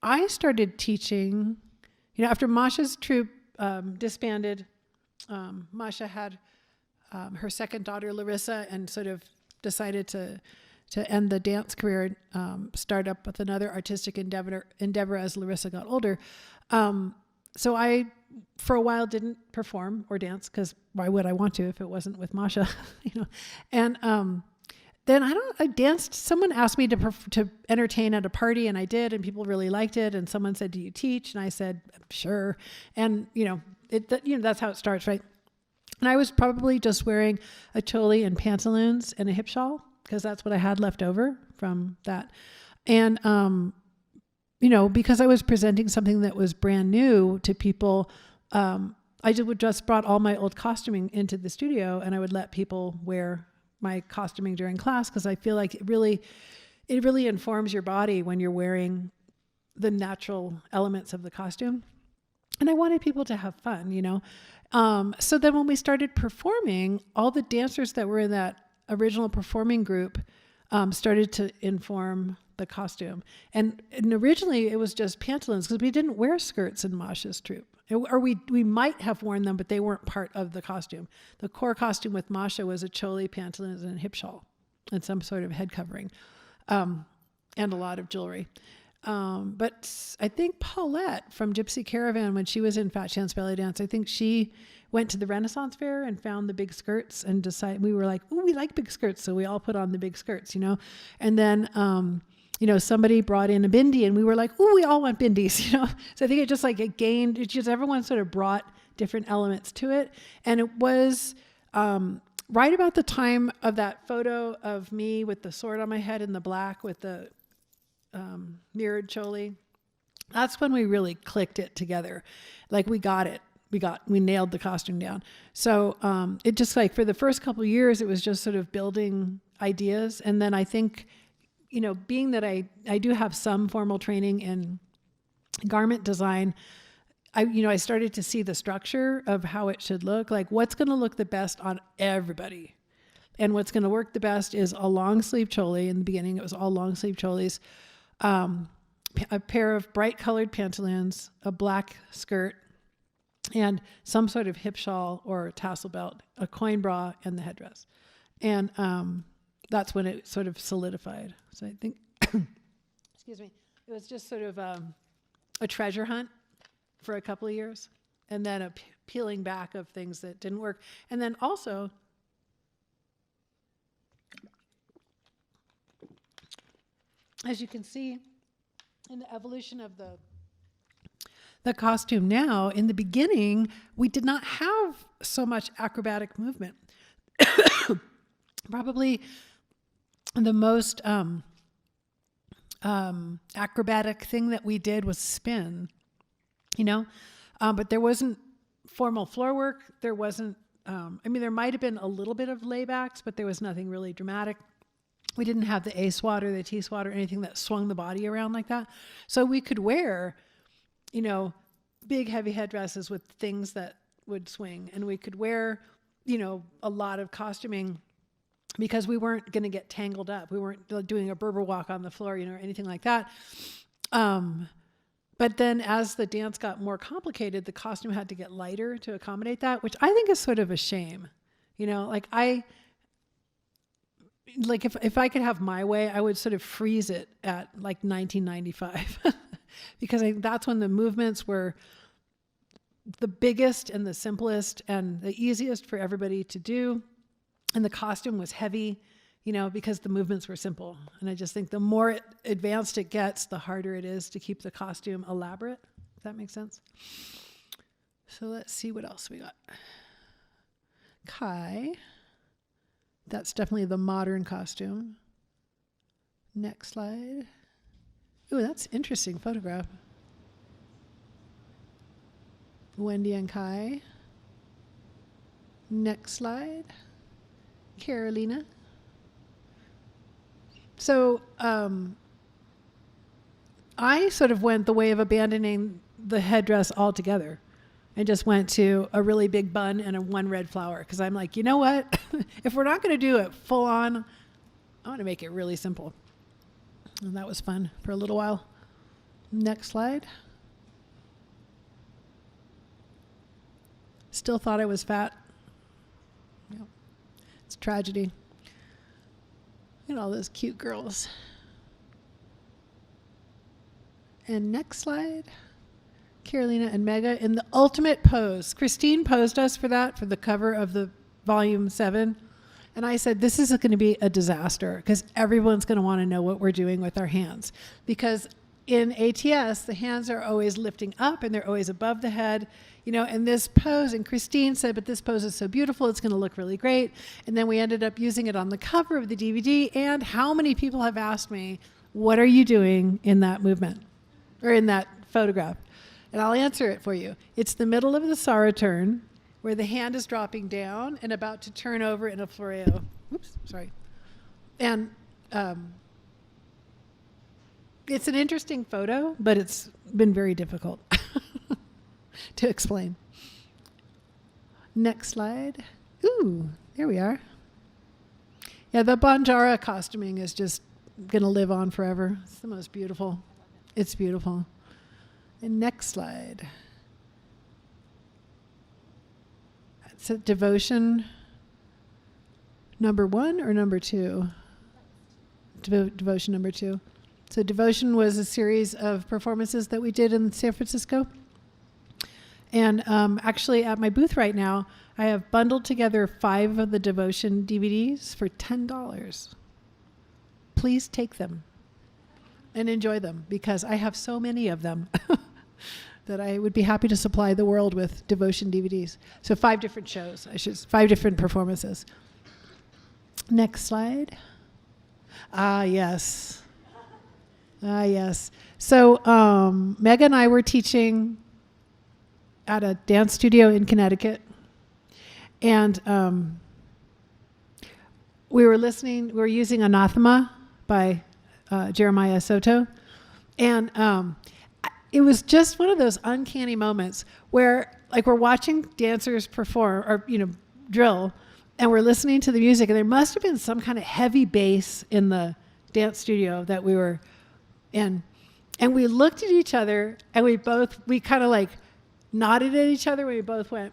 A: I started teaching, after Masha's troupe disbanded, Masha had her second daughter, Larissa, and sort of decided to end the dance career, start up with another artistic endeavor as Larissa got older. So I, for a while, didn't perform or dance because why would I want to if it wasn't with Masha, And then I danced. Someone asked me to entertain at a party, and I did, and people really liked it. And someone said, "Do you teach?" And I said, "Sure." And that's how it starts, right? And I was probably just wearing a choli and pantaloons and a hip shawl because that's what I had left over from that. And because I was presenting something that was brand new to people, I would just brought all my old costuming into the studio, and I would let people wear my costuming during class because I feel like it really informs your body when you're wearing the natural elements of the costume. And I wanted people to have fun, So then when we started performing, all the dancers that were in that original performing group started to inform the costume. And originally it was just pantaloons because we didn't wear skirts in Masha's troupe. Or we might have worn them, but they weren't part of the costume. The core costume with Masha was a choli, pantaloons, and a hip shawl, and some sort of head covering, and a lot of jewelry. But I think Paulette from Gypsy Caravan, when she was in Fat Chance Belly Dance, I think she went to the Renaissance Fair and found the big skirts and decided, we were like, "Ooh, we like big skirts." So we all put on the big skirts, And then, somebody brought in a bindi and we were like, "Ooh, we all want bindis," So I think it just everyone sort of brought different elements to it. And it was, right about the time of that photo of me with the sword on my head in the black with the mirrored choli. That's when we really clicked it together. Like we got it. We nailed the costume down. So it just for the first couple of years, it was just sort of building ideas. And then I think, being that I do have some formal training in garment design, I started to see the structure of how it should look, like what's going to look the best on everybody. And what's going to work the best is a long sleeve choli. In the beginning, it was all long sleeve cholis, a pair of bright colored pantaloons, a black skirt, and some sort of hip shawl or tassel belt, a coin bra, and the headdress. And that's when it sort of solidified. So I think, excuse me, it was just sort of a treasure hunt for a couple of years, and then a peeling back of things that didn't work. And then also, as you can see in the evolution of the costume now, in the beginning, we did not have so much acrobatic movement. Probably the most acrobatic thing that we did was spin, but there wasn't formal floor work. There wasn't, there might have been a little bit of laybacks, but there was nothing really dramatic. We didn't have the A-swat or the T-swat or anything that swung the body around like that. So we could wear, big heavy headdresses with things that would swing. And we could wear, a lot of costuming because we weren't going to get tangled up. We weren't doing a Berber walk on the floor, or anything like that. But then as the dance got more complicated, the costume had to get lighter to accommodate that, which I think is sort of a shame. If I could have my way, I would sort of freeze it at 1995 because I think that's when the movements were the biggest and the simplest and the easiest for everybody to do. And the costume was heavy, because the movements were simple. And I just think the more advanced it gets, the harder it is to keep the costume elaborate. Does that make sense? So let's see what else we got. Kai. That's definitely the modern costume. Next slide. Ooh, that's an interesting photograph. Wendy and Kai. Next slide. Carolina. So I sort of went the way of abandoning the headdress altogether and just went to a really big bun and a one red flower, because I'm like, you know what? If we're not going to do it full on, I want to make it really simple. And that was fun for a little while. Next slide. Still thought I was fat. Yep. It's a tragedy. Look at all those cute girls. And next slide. Carolina and Mega in the ultimate pose. Christine posed us for that, for the cover of the volume 7. And I said, this is going to be a disaster because everyone's going to want to know what we're doing with our hands. Because in ATS, the hands are always lifting up and they're always above the head. You know, and this pose, and Christine said, but this pose is so beautiful, it's going to look really great. And then we ended up using it on the cover of the DVD. And how many people have asked me, what are you doing in that movement or in that photograph? And I'll answer it for you. It's the middle of the Sarah turn, where the hand is dropping down and about to turn over in a floreo. Oops, sorry. And it's an interesting photo, but it's been very difficult to explain. Next slide. Ooh, there we are. Yeah, the Banjara costuming is just going to live on forever. It's the most beautiful. It's beautiful. And next slide. It's a devotion number 1 or number 2? Devotion number 2. So devotion was a series of performances that we did in San Francisco. And actually at my booth right now, I have bundled together 5 of the devotion DVDs for $10. Please take them and enjoy them, because I have so many of them that I would be happy to supply the world with devotion DVDs. So 5 different shows, 5 different performances. Next slide. Ah, yes. Ah, yes. So Meg and I were teaching at a dance studio in Connecticut. And we were using Anathema by Jeremiah Soto. And it was just one of those uncanny moments where, like, we're watching dancers perform or, drill, and we're listening to the music, and there must have been some kind of heavy bass in the dance studio that we were in. And we looked at each other, and we kind of like nodded at each other when we both went,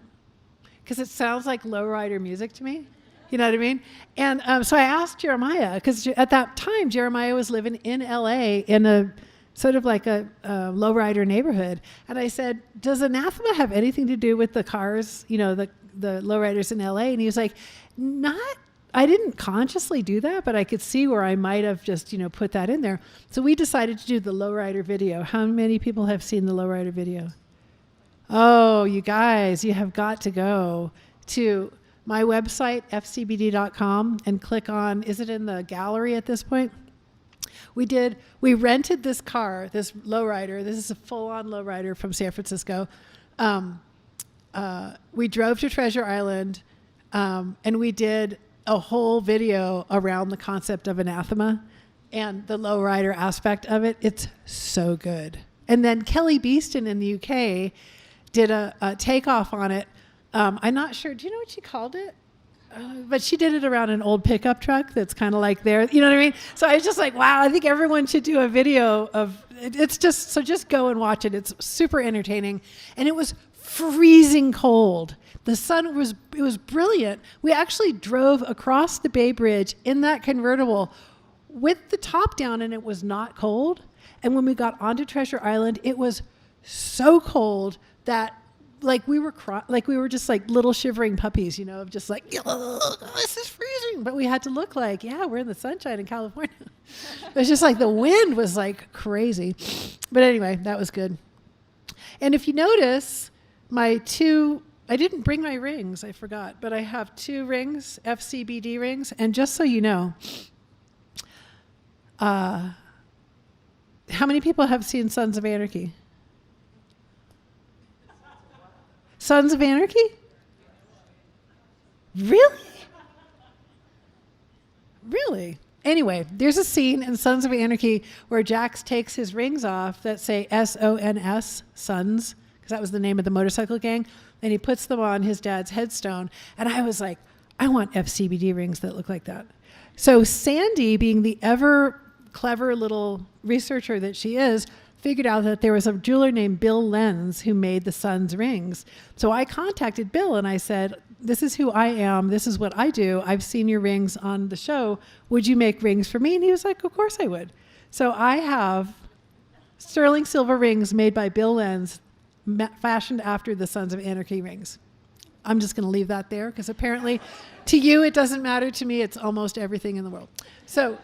A: because it sounds like lowrider music to me. You know what I mean? And so I asked Jeremiah, because at that time, Jeremiah was living in LA in a sort of like a lowrider neighborhood. And I said, does Anathema have anything to do with the cars, the lowriders in LA? And he was like, I didn't consciously do that, but I could see where I might have just, put that in there. So we decided to do the lowrider video. How many people have seen the lowrider video? Oh, you guys, you have got to go to my website, fcbd.com, and click on, is it in the gallery at this point? We rented this car, this lowrider. This is a full-on lowrider from San Francisco. We drove to Treasure Island, and we did a whole video around the concept of Anathema and the lowrider aspect of it. It's so good. And then Kelly Beeston in the UK did a takeoff on it. I'm not sure. Do you know what she called it? But she did it around an old pickup truck that's kind of like there. You know what I mean? So I was just like, wow, I think everyone should do a video of it. Just go and watch it. It's super entertaining. And it was freezing cold. The sun it was brilliant. We actually drove across the Bay Bridge in that convertible with the top down, and it was not cold. And when we got onto Treasure Island, it was so cold that we were just like little shivering puppies, just like, this is freezing. But we had to look like, yeah, we're in the sunshine in California. It was just like the wind was like crazy. But anyway, that was good. And if you notice, I didn't bring my rings, I forgot, but I have 2 rings, FCBD rings. And just so you know, How many people have seen Sons of Anarchy? Sons of Anarchy? Really? Really? Anyway, there's a scene in Sons of Anarchy where Jax takes his rings off that say SONS, Sons, because that was the name of the motorcycle gang, and he puts them on his dad's headstone. And I was like, I want FCBD rings that look like that. So Sandy, being the ever clever little researcher that she is, figured out that there was a jeweler named Bill Lenz who made the Sons rings. So I contacted Bill and I said, this is who I am. This is what I do. I've seen your rings on the show. Would you make rings for me? And he was like, of course I would. So I have sterling silver rings made by Bill Lenz, fashioned after the Sons of Anarchy rings. I'm just going to leave that there because apparently to you it doesn't matter. To me, it's almost everything in the world. So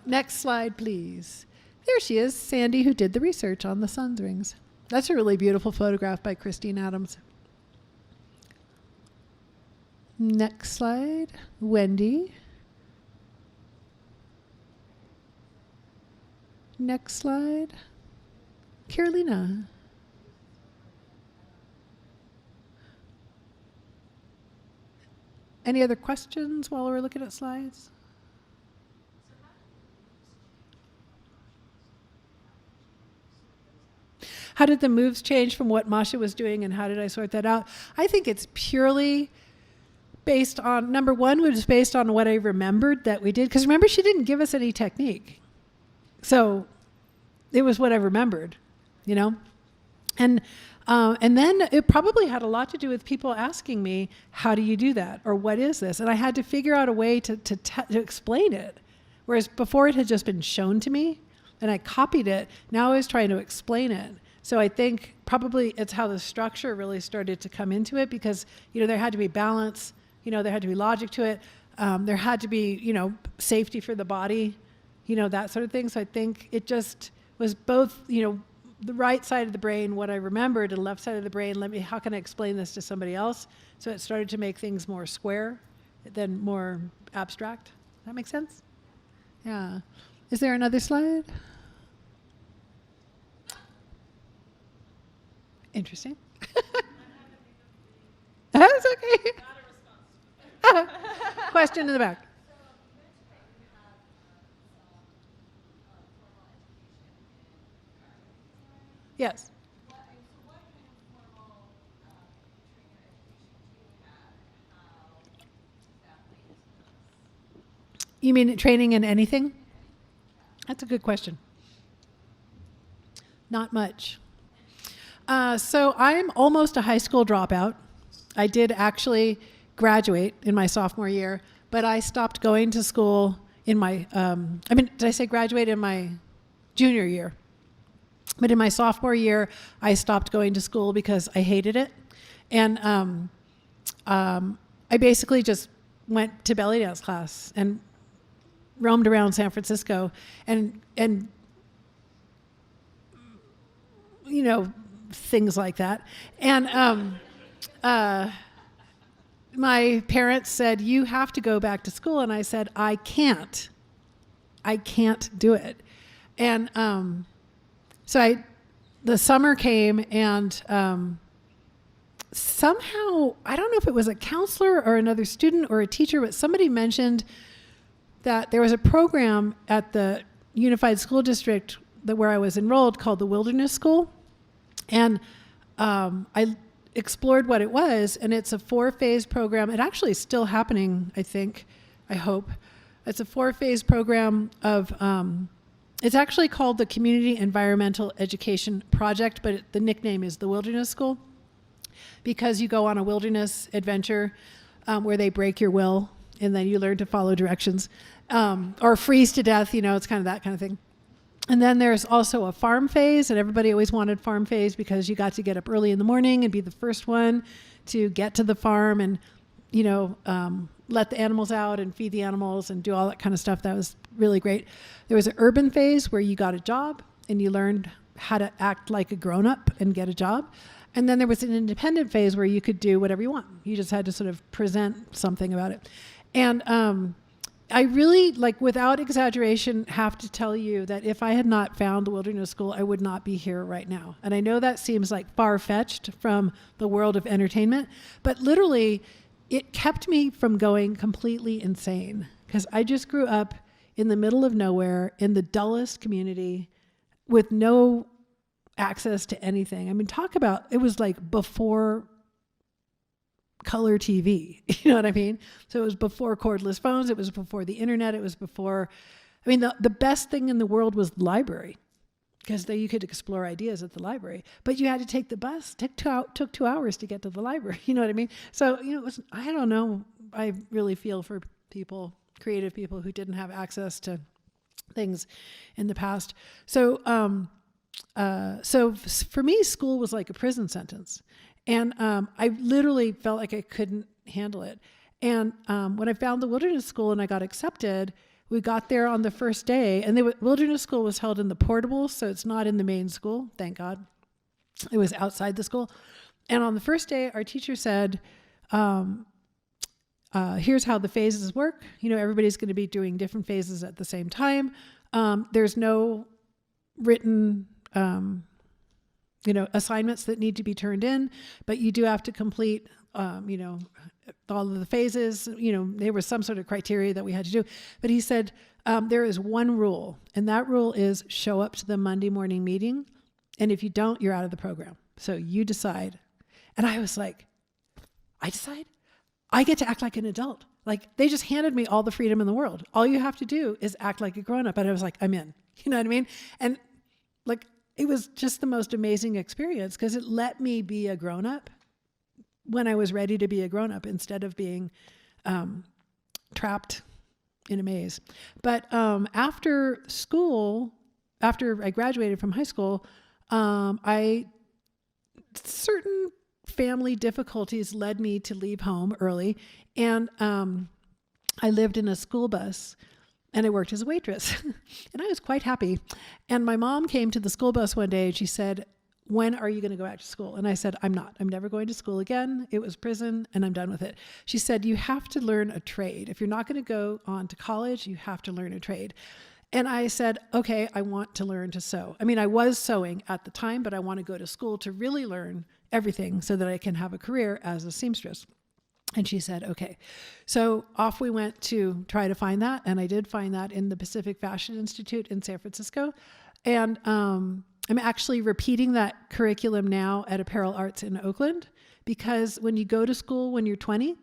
A: next slide, please. There she is, Sandy, who did the research on the Sons rings. That's a really beautiful photograph by Christine Adams. Next slide, Wendy. Next slide, Carolina. Any other questions while we're looking at slides? How did the moves change from what Masha was doing and how did I sort that out? I think it's purely based on, number one was based on what I remembered that we did. Because remember, she didn't give us any technique. So it was what I remembered, you know? And then it probably had a lot to do with people asking me, how do you do that? Or what is this? And I had to figure out a way to explain it. Whereas before it had just been shown to me and I copied it. Now I was trying to explain it. So I think probably it's how the structure really started to come into it because, you know, there had to be balance, you know, there had to be logic to it. There had to be, you know, safety for the body, you know, that sort of thing. So I think it just was both, you know, the right side of the brain, what I remembered, and the left side of the brain, how can I explain this to somebody else? So it started to make things more square than more abstract. Does that make sense? Yeah. Is there another slide? Interesting. That's okay. Question in the back. Yes. You mean training in anything? That's a good question. Not much. So I'm almost a high school dropout. I did actually graduate in my sophomore year, but I stopped going to school in my, did I say graduate in my junior year? But in my sophomore year, I stopped going to school because I hated it. And I basically just went to belly dance class and roamed around San Francisco and you know, things like that. And my parents said, you have to go back to school. And I said, I can't do it. And so the summer came and somehow, I don't know if it was a counselor or another student or a teacher, but somebody mentioned that there was a program at the Unified School District where I was enrolled called the Wilderness School. And I explored what it was, and it's a 4-phase program. It actually is still happening, I think, I hope. It's a 4-phase program of, it's actually called the Community Environmental Education Project, but the nickname is the Wilderness School, because you go on a wilderness adventure where they break your will, and then you learn to follow directions, or freeze to death, you know, it's kind of that kind of thing. And then there's also a farm phase, and everybody always wanted farm phase because you got to get up early in the morning and be the first one to get to the farm and, you know, let the animals out and feed the animals and do all that kind of stuff. That was really great. There was an urban phase where you got a job and you learned how to act like a grown-up and get a job. And then there was an independent phase where you could do whatever you want. You just had to sort of present something about it. And I really, like, without exaggeration, have to tell you that if I had not found the Wilderness School, I would not be here right now. And I know that seems like far-fetched from the world of entertainment, but literally it kept me from going completely insane, because I just grew up in the middle of nowhere in the dullest community with no access to anything. I mean, talk about, it was like before color TV, you know what I mean? So it was before cordless phones, it was before the internet, it was before, I mean, the best thing in the world was the library, because there you could explore ideas at the library, but you had to take the bus. It took 2 hours to get to the library, you know what I mean? So, you know, it was, I don't know, I really feel for people, creative people who didn't have access to things in the past. So, so for me, school was like a prison sentence. And I literally felt like I couldn't handle it. And when I found the Wilderness School and I got accepted, we got there on the first day. And the Wilderness School was held in the portables, so it's not in the main school, thank God. It was outside the school. And on the first day, our teacher said, here's how the phases work. You know, everybody's going to be doing different phases at the same time. There's no written you know, assignments that need to be turned in, but you do have to complete, you know, all of the phases. You know, there was some sort of criteria that we had to do. But he said, there is one rule, and that rule is show up to the Monday morning meeting. And if you don't, you're out of the program. So you decide. And I was like, I decide? I get to act like an adult. Like, they just handed me all the freedom in the world. All you have to do is act like a grown-up. And I was like, I'm in. You know what I mean? And like, it was just the most amazing experience, because it let me be a grown-up when I was ready to be a grown-up, instead of being trapped in a maze. But after school, after I graduated from high school, certain family difficulties led me to leave home early. And I lived in a school bus. And I worked as a waitress. And I was quite happy. And my mom came to the school bus one day and she said, when are you going to go back to school? And I said, I'm not. I'm never going to school again. It was prison and I'm done with it. She said, you have to learn a trade. If you're not going to go on to college, you have to learn a trade. And I said, okay, I want to learn to sew. I mean, I was sewing at the time, but I want to go to school to really learn everything so that I can have a career as a seamstress. And she said, okay. So off we went to try to find that. And I did find that in the Pacific Fashion Institute in San Francisco. And I'm actually repeating that curriculum now at Apparel Arts in Oakland, because when you go to school when you're 20,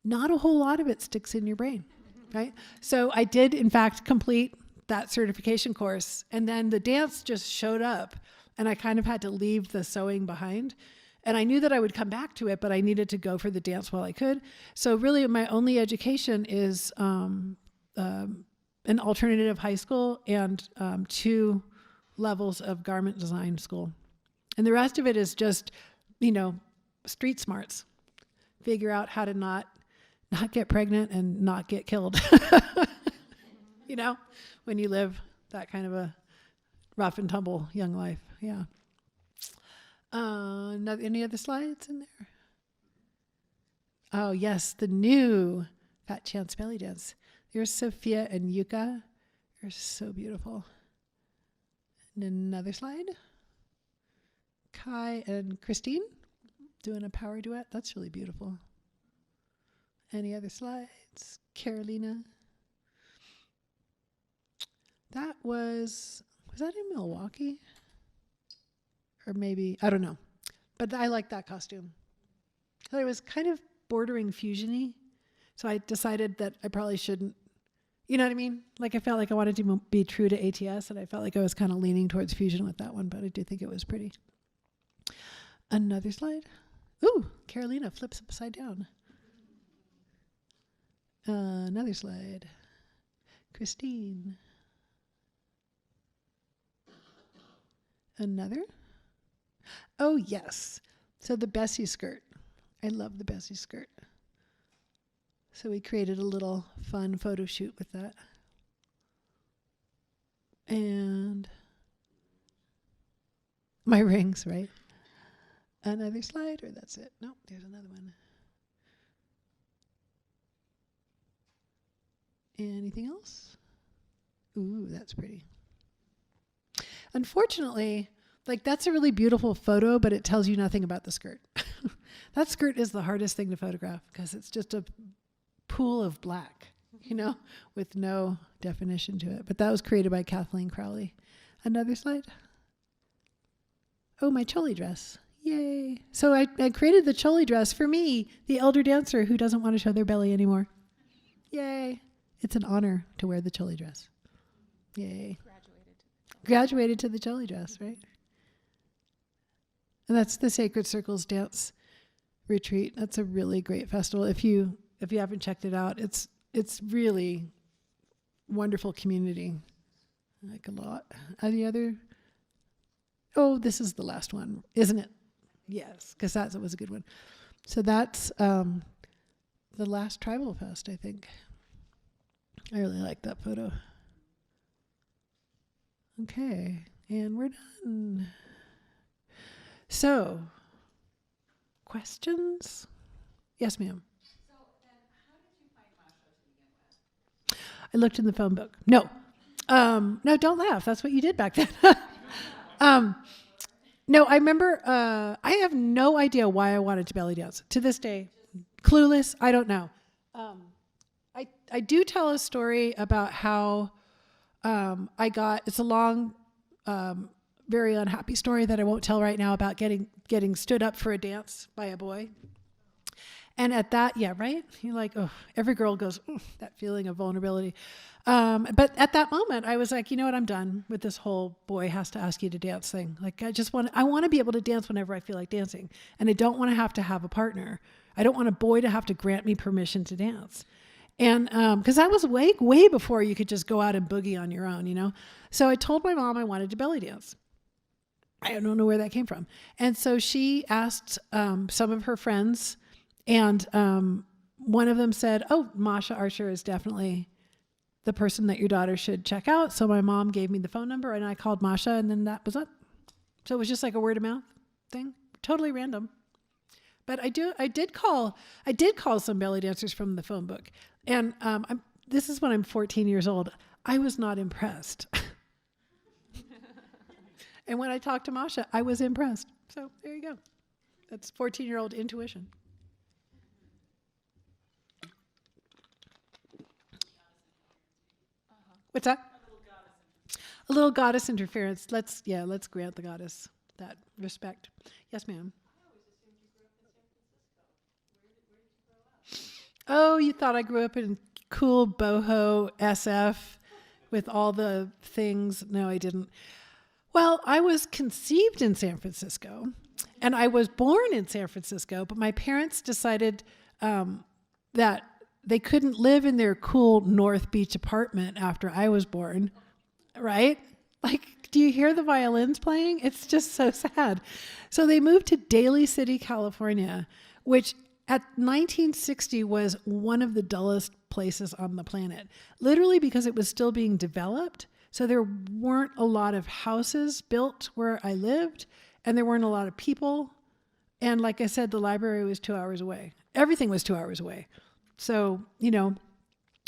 A: not a whole lot of it sticks in your brain, right? So I did, in fact, complete that certification course. And then the dance just showed up and I kind of had to leave the sewing behind. And I knew that I would come back to it, but I needed to go for the dance while I could. So really my only education is an alternative high school and 2 levels of garment design school. And the rest of it is just, you know, street smarts. Figure out how to not get pregnant and not get killed. You know, when you live that kind of a rough and tumble young life. Yeah. Any other slides in there? Oh, yes, the new Fat Chance belly dance. There's Sophia and Yuka. They're so beautiful. And another slide. Kai and Christine doing a power duet. That's really beautiful. Any other slides? Carolina. That was that in Milwaukee? Or maybe, I don't know. But I like that costume. It was kind of bordering fusion-y. So I decided that I probably shouldn't, you know what I mean? Like, I felt like I wanted to be true to ATS, and I felt like I was kind of leaning towards fusion with that one, but I do think it was pretty. Another slide. Ooh, Carolina flips upside down. Another slide. Christine. Another. Oh, yes. So the Bessie skirt. I love the Bessie skirt. So we created a little fun photo shoot with that. And my rings, right? Another slide, or that's it? No, there's another one. Anything else? Ooh, that's pretty. Unfortunately, like that's a really beautiful photo, but it tells you nothing about the skirt. That skirt is the hardest thing to photograph because it's just a pool of black, with no definition to it. But that was created by Kathleen Crowley. Another slide. Oh, my choli dress. Yay. So I created the choli dress for me, the elder dancer who doesn't want to show their belly anymore. Yay. It's an honor to wear the choli dress. Yay. Graduated to the choli dress, right? And that's the Sacred Circles Dance Retreat. That's a really great festival. If you haven't checked it out, it's really wonderful community. I like a lot. Any other? Oh, this is the last one, isn't it? Yes, because that was a good one. So that's the last TribleFest, I think. I really like that photo. Okay, and we're done. So, questions? Yes, ma'am.
B: So then, how did you find Masha to begin with?
A: I looked in the phone book. No. No, don't laugh. That's what you did back then. No, I remember, I have no idea why I wanted to belly dance. To this day, clueless, I don't know. I do tell a story about how it's a long, very unhappy story that I won't tell right now about getting stood up for a dance by a boy. And at that, yeah, right? You're like, oh, every girl goes, that feeling of vulnerability. But at that moment, I was like, you know what? I'm done with this whole boy has to ask you to dance thing. Like, I want to be able to dance whenever I feel like dancing. And I don't want to have a partner. I don't want a boy to have to grant me permission to dance. And because that was way, way before you could just go out and boogie on your own, So I told my mom I wanted to belly dance. I don't know where that came from. And so she asked some of her friends, and one of them said, oh, Masha Archer is definitely the person that your daughter should check out. So my mom gave me the phone number, and I called Masha, and then that was it. So it was just like a word of mouth thing, totally random. But I did call some belly dancers from the phone book, and this is when I'm 14 years old. I was not impressed. And when I talked to Masha, I was impressed. So there you go. That's 14-year-old intuition. What's that? A little goddess interference. Let's grant the goddess that respect. Yes, ma'am. Oh, you thought I grew up in cool boho SF with all the things? No, I didn't. Well, I was conceived in San Francisco, and I was born in San Francisco, but my parents decided that they couldn't live in their cool North Beach apartment after I was born, right? Like, do you hear the violins playing? It's just so sad. So they moved to Daly City, California, which at 1960 was one of the dullest places on the planet, literally because it was still being developed. So there weren't a lot of houses built where I lived, and there weren't a lot of people. And like I said, the library was 2 hours away. Everything was 2 hours away. So,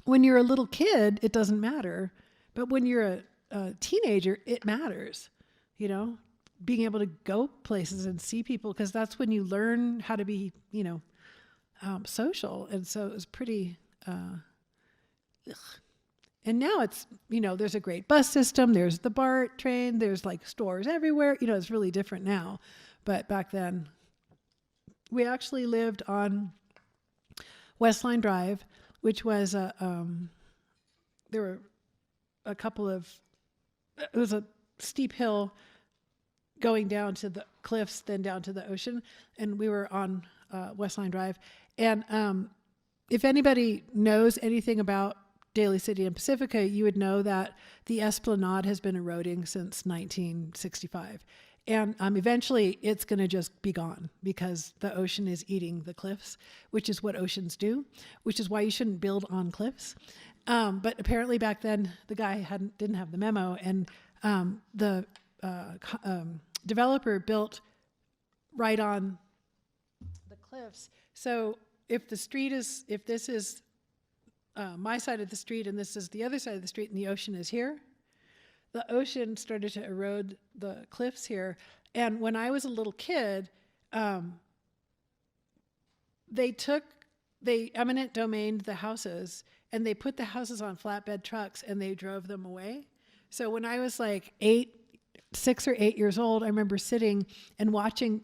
A: when you're a little kid, it doesn't matter. But when you're a teenager, it matters, being able to go places and see people, because that's when you learn how to be, social. And so it was pretty, And now it's, there's a great bus system. There's the BART train. There's like stores everywhere. It's really different now. But back then, we actually lived on Westline Drive, which was there were a couple of, it was a steep hill going down to the cliffs, then down to the ocean. And we were on Westline Drive. And if anybody knows anything about Daly City and Pacifica, you would know that the Esplanade has been eroding since 1965. And eventually it's going to just be gone because the ocean is eating the cliffs, which is what oceans do, which is why you shouldn't build on cliffs. But apparently back then the guy didn't have the memo, and the developer built right on the cliffs. So if this is my side of the street, and this is the other side of the street, and the ocean is here. The ocean started to erode the cliffs here. And when I was a little kid, they eminent domained the houses, and they put the houses on flatbed trucks, and they drove them away. So when I was like 6 or 8 years old, I remember sitting and watching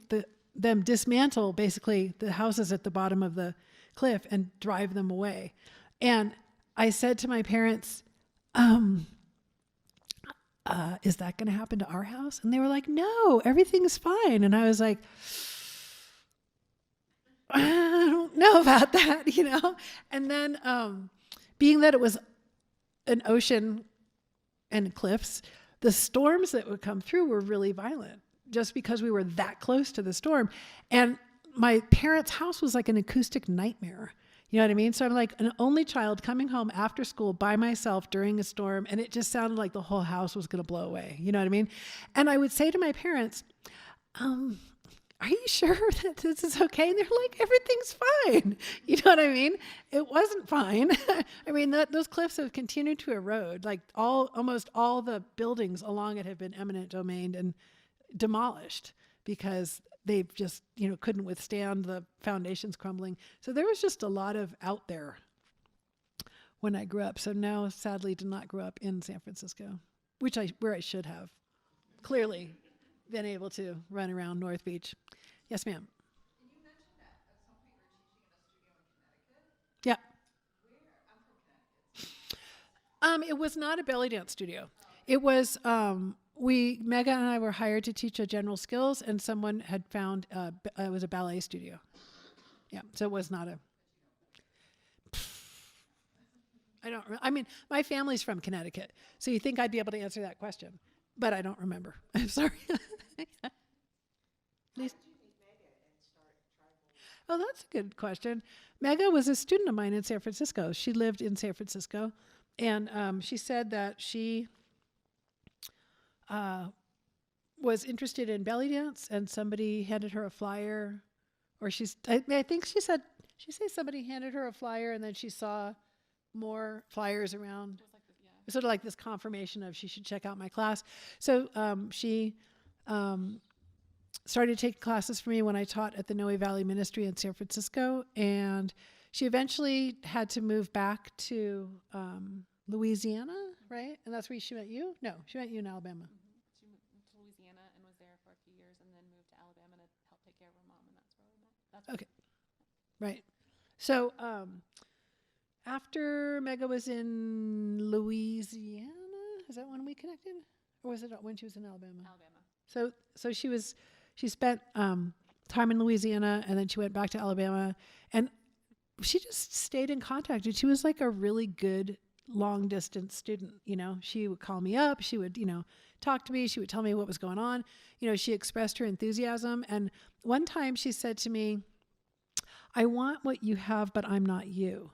A: them dismantle basically the houses at the bottom of the cliff and drive them away. And I said to my parents, is that going to happen to our house? And they were like, no, everything's fine. And I was like, I don't know about that, you know? And then being that it was an ocean and cliffs, the storms that would come through were really violent just because we were that close to the storm. And my parents' house was like an acoustic nightmare. You know what I mean? So I'm like an only child coming home after school by myself during a storm, and it just sounded like the whole house was going to blow away. You know what I mean? And I would say to my parents, are you sure that this is okay? And they're like, everything's fine. You know what I mean? It wasn't fine. I mean, those cliffs have continued to erode. Like almost all the buildings along it have been eminent domained and demolished because they just, couldn't withstand the foundations crumbling. So there was just a lot of out there when I grew up. So now, sadly, did not grow up in San Francisco, where I should have clearly been able to run around North Beach. Yes, ma'am.
B: And you mentioned that at some point you were teaching in a studio in Connecticut.
A: Yeah.
B: Where? I'm from Connecticut.
A: It was not a belly dance studio. It was, Mega and I were hired to teach a general skills, and someone had found, it was a ballet studio. Yeah, so it was not my family's from Connecticut, so you think I'd be able to answer that question, but I don't remember. I'm sorry. Oh, that's a good question. Mega was a student of mine in San Francisco. She lived in San Francisco, and she said that she was interested in belly dance, and somebody handed her a flyer, or I think she said somebody handed her a flyer, and then she saw more flyers around.
C: It was like this, yeah.
A: Sort of like this confirmation of she should check out my class. So she started taking classes for me when I taught at the Noe Valley Ministry in San Francisco, and she eventually had to move back to Louisiana, right? And that's where she met you? No, she met you in Alabama.
C: She moved to Louisiana and was there for a few years, and then moved to Alabama to help take care of her mom, and that's where we met.
A: Okay, right. So after Mega was in Louisiana, is that when we connected? Or was it when she was in Alabama?
C: Alabama.
A: So she spent time in Louisiana, and then she went back to Alabama, and she just stayed in contact. And she was like a really good long distance student. She would call me up. She would, talk to me. She would tell me what was going on. She expressed her enthusiasm. And one time she said to me, I want what you have, but I'm not you.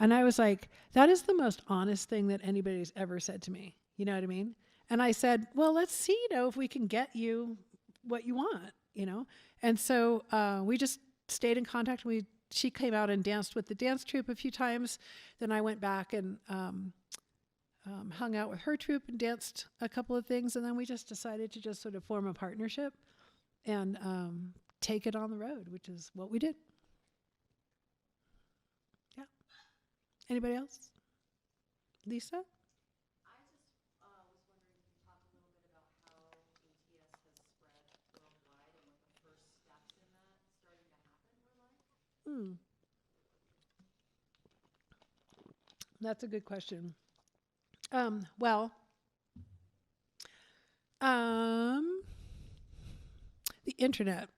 A: And I was like, that is the most honest thing that anybody's ever said to me. You know what I mean? And I said, well, let's see, if we can get you what you want, And so we just stayed in contact. She came out and danced with the dance troupe a few times. Then I went back and hung out with her troupe and danced a couple of things. And then we just decided to just sort of form a partnership and take it on the road, which is what we did. Yeah. Anybody else? Lisa?
B: I just was wondering if you talk a little bit about how ATS has spread worldwide and what the first steps in that starting to happen were like.
A: That's a good question. The internet.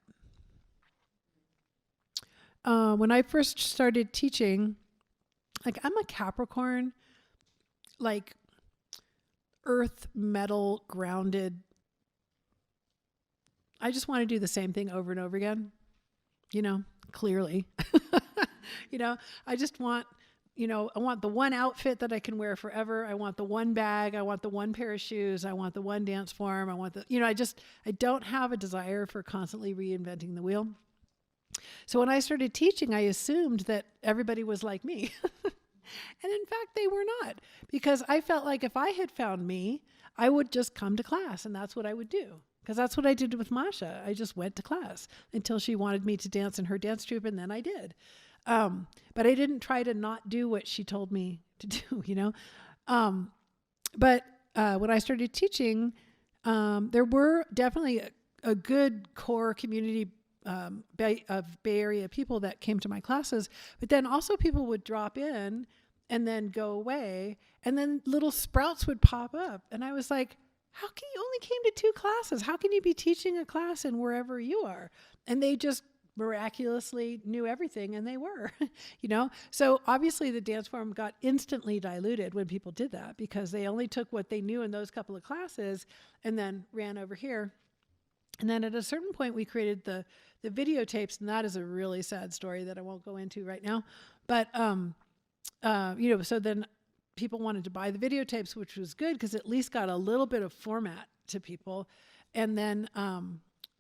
A: When I first started teaching, I'm a Capricorn, earth, metal, grounded. I just want to do the same thing over and over again, clearly. I just want, I want the one outfit that I can wear forever. I want the one bag. I want the one pair of shoes. I want the one dance form. I want I don't have a desire for constantly reinventing the wheel. So when I started teaching, I assumed that everybody was like me. And in fact, they were not, because I felt like if I had found me, I would just come to class, and that's what I would do. Because that's what I did with Masha. I just went to class until she wanted me to dance in her dance troupe, and then I did. But I didn't try to not do what she told me to do, you know. But when I started teaching, there were definitely a good core community of Bay Area people that came to my classes, but then also people would drop in and then go away, and then little sprouts would pop up. And I was like, how can you only came to 2 classes? How can you be teaching a class in wherever you are? And they just miraculously knew everything, and they were, you know? So obviously the dance form got instantly diluted when people did that, because they only took what they knew in those couple of classes and then ran over here. And then at a certain point we created the videotapes, and that is a really sad story that I won't go into right now. But, you know, so then people wanted to buy the videotapes, which was good because at least got a little bit of format to people. And then,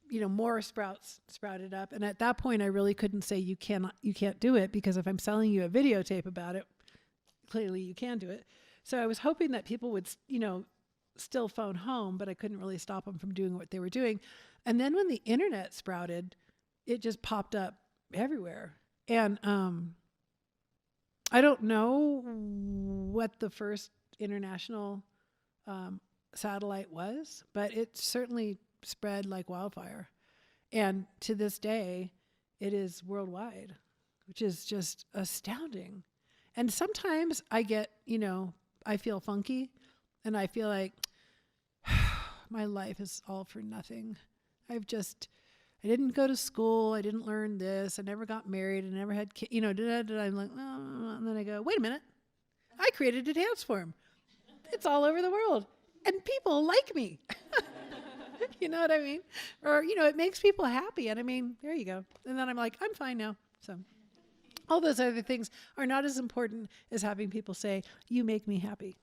A: you know, more sprouted up. And at that point, I really couldn't say you can't do it, because if I'm selling you a videotape about it, clearly you can do it. So I was hoping that people would, you know, still phone home, but I couldn't really stop them from doing what they were doing. And then when the internet sprouted, it just popped up everywhere. And I don't know what the first international satellite was, but it certainly spread like wildfire. And to this day, it is worldwide, which is just astounding. And sometimes I get, you know, I feel funky, and I feel like my life is all for nothing. I didn't go to school. I didn't learn this. I never got married. I never had kids. You know, I'm like, oh. And then I go, wait a minute. I created a dance form. It's all over the world, and people like me. You know what I mean? Or, you know, it makes people happy. And I mean, there you go. And then I'm like, I'm fine now. So all those other things are not as important as having people say, you make me happy.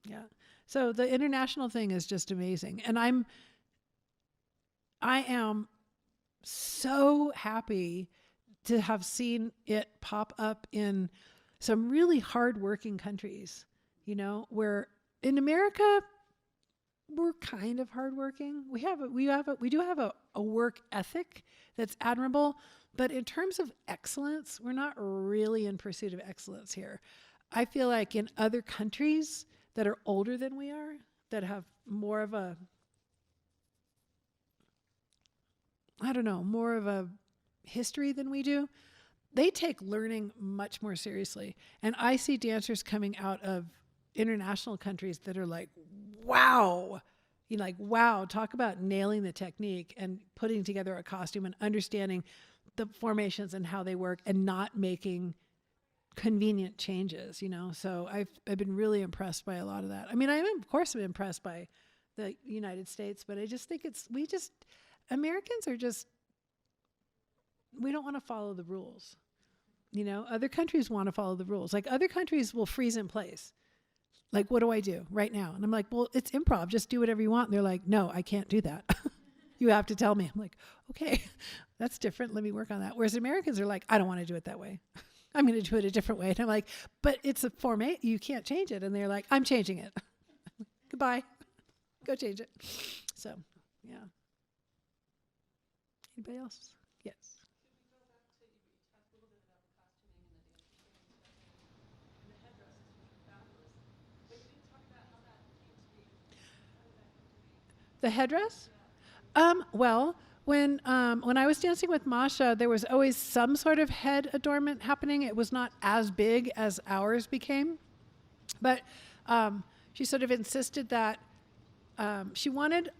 A: Yeah. So the international thing is just amazing. And I am so happy to have seen it pop up in some really hardworking countries, you know, where in America, we're kind of hardworking. We do have a work ethic that's admirable, but in terms of excellence, we're not really in pursuit of excellence here. I feel like in other countries that are older than we are, that have more of a, I don't know, more of a history than we do, they take learning much more seriously. And I see dancers coming out of international countries that are like, wow, you know, like, wow, talk about nailing the technique and putting together a costume and understanding the formations and how they work and not making convenient changes, you know. So I've been really impressed by a lot of that. I mean, of course I'm impressed by the United States, but I just think Americans are just, we don't want to follow the rules. You know, other countries want to follow the rules. Like other countries will freeze in place. Like, what do I do right now? And I'm like, well, it's improv. Just do whatever you want. And they're like, no, I can't do that. You have to tell me. I'm like, okay, that's different. Let me work on that. Whereas Americans are like, I don't want to do it that way. I'm going to do it a different way. And I'm like, but it's a format. You can't change it. And they're like, I'm changing it. Goodbye. Go change it. So, yeah. Anybody else? Yes. The headdress? Well, when I was dancing with Masha, there was always some sort of head adornment happening. It was not as big as ours became. But she sort of insisted that she wanted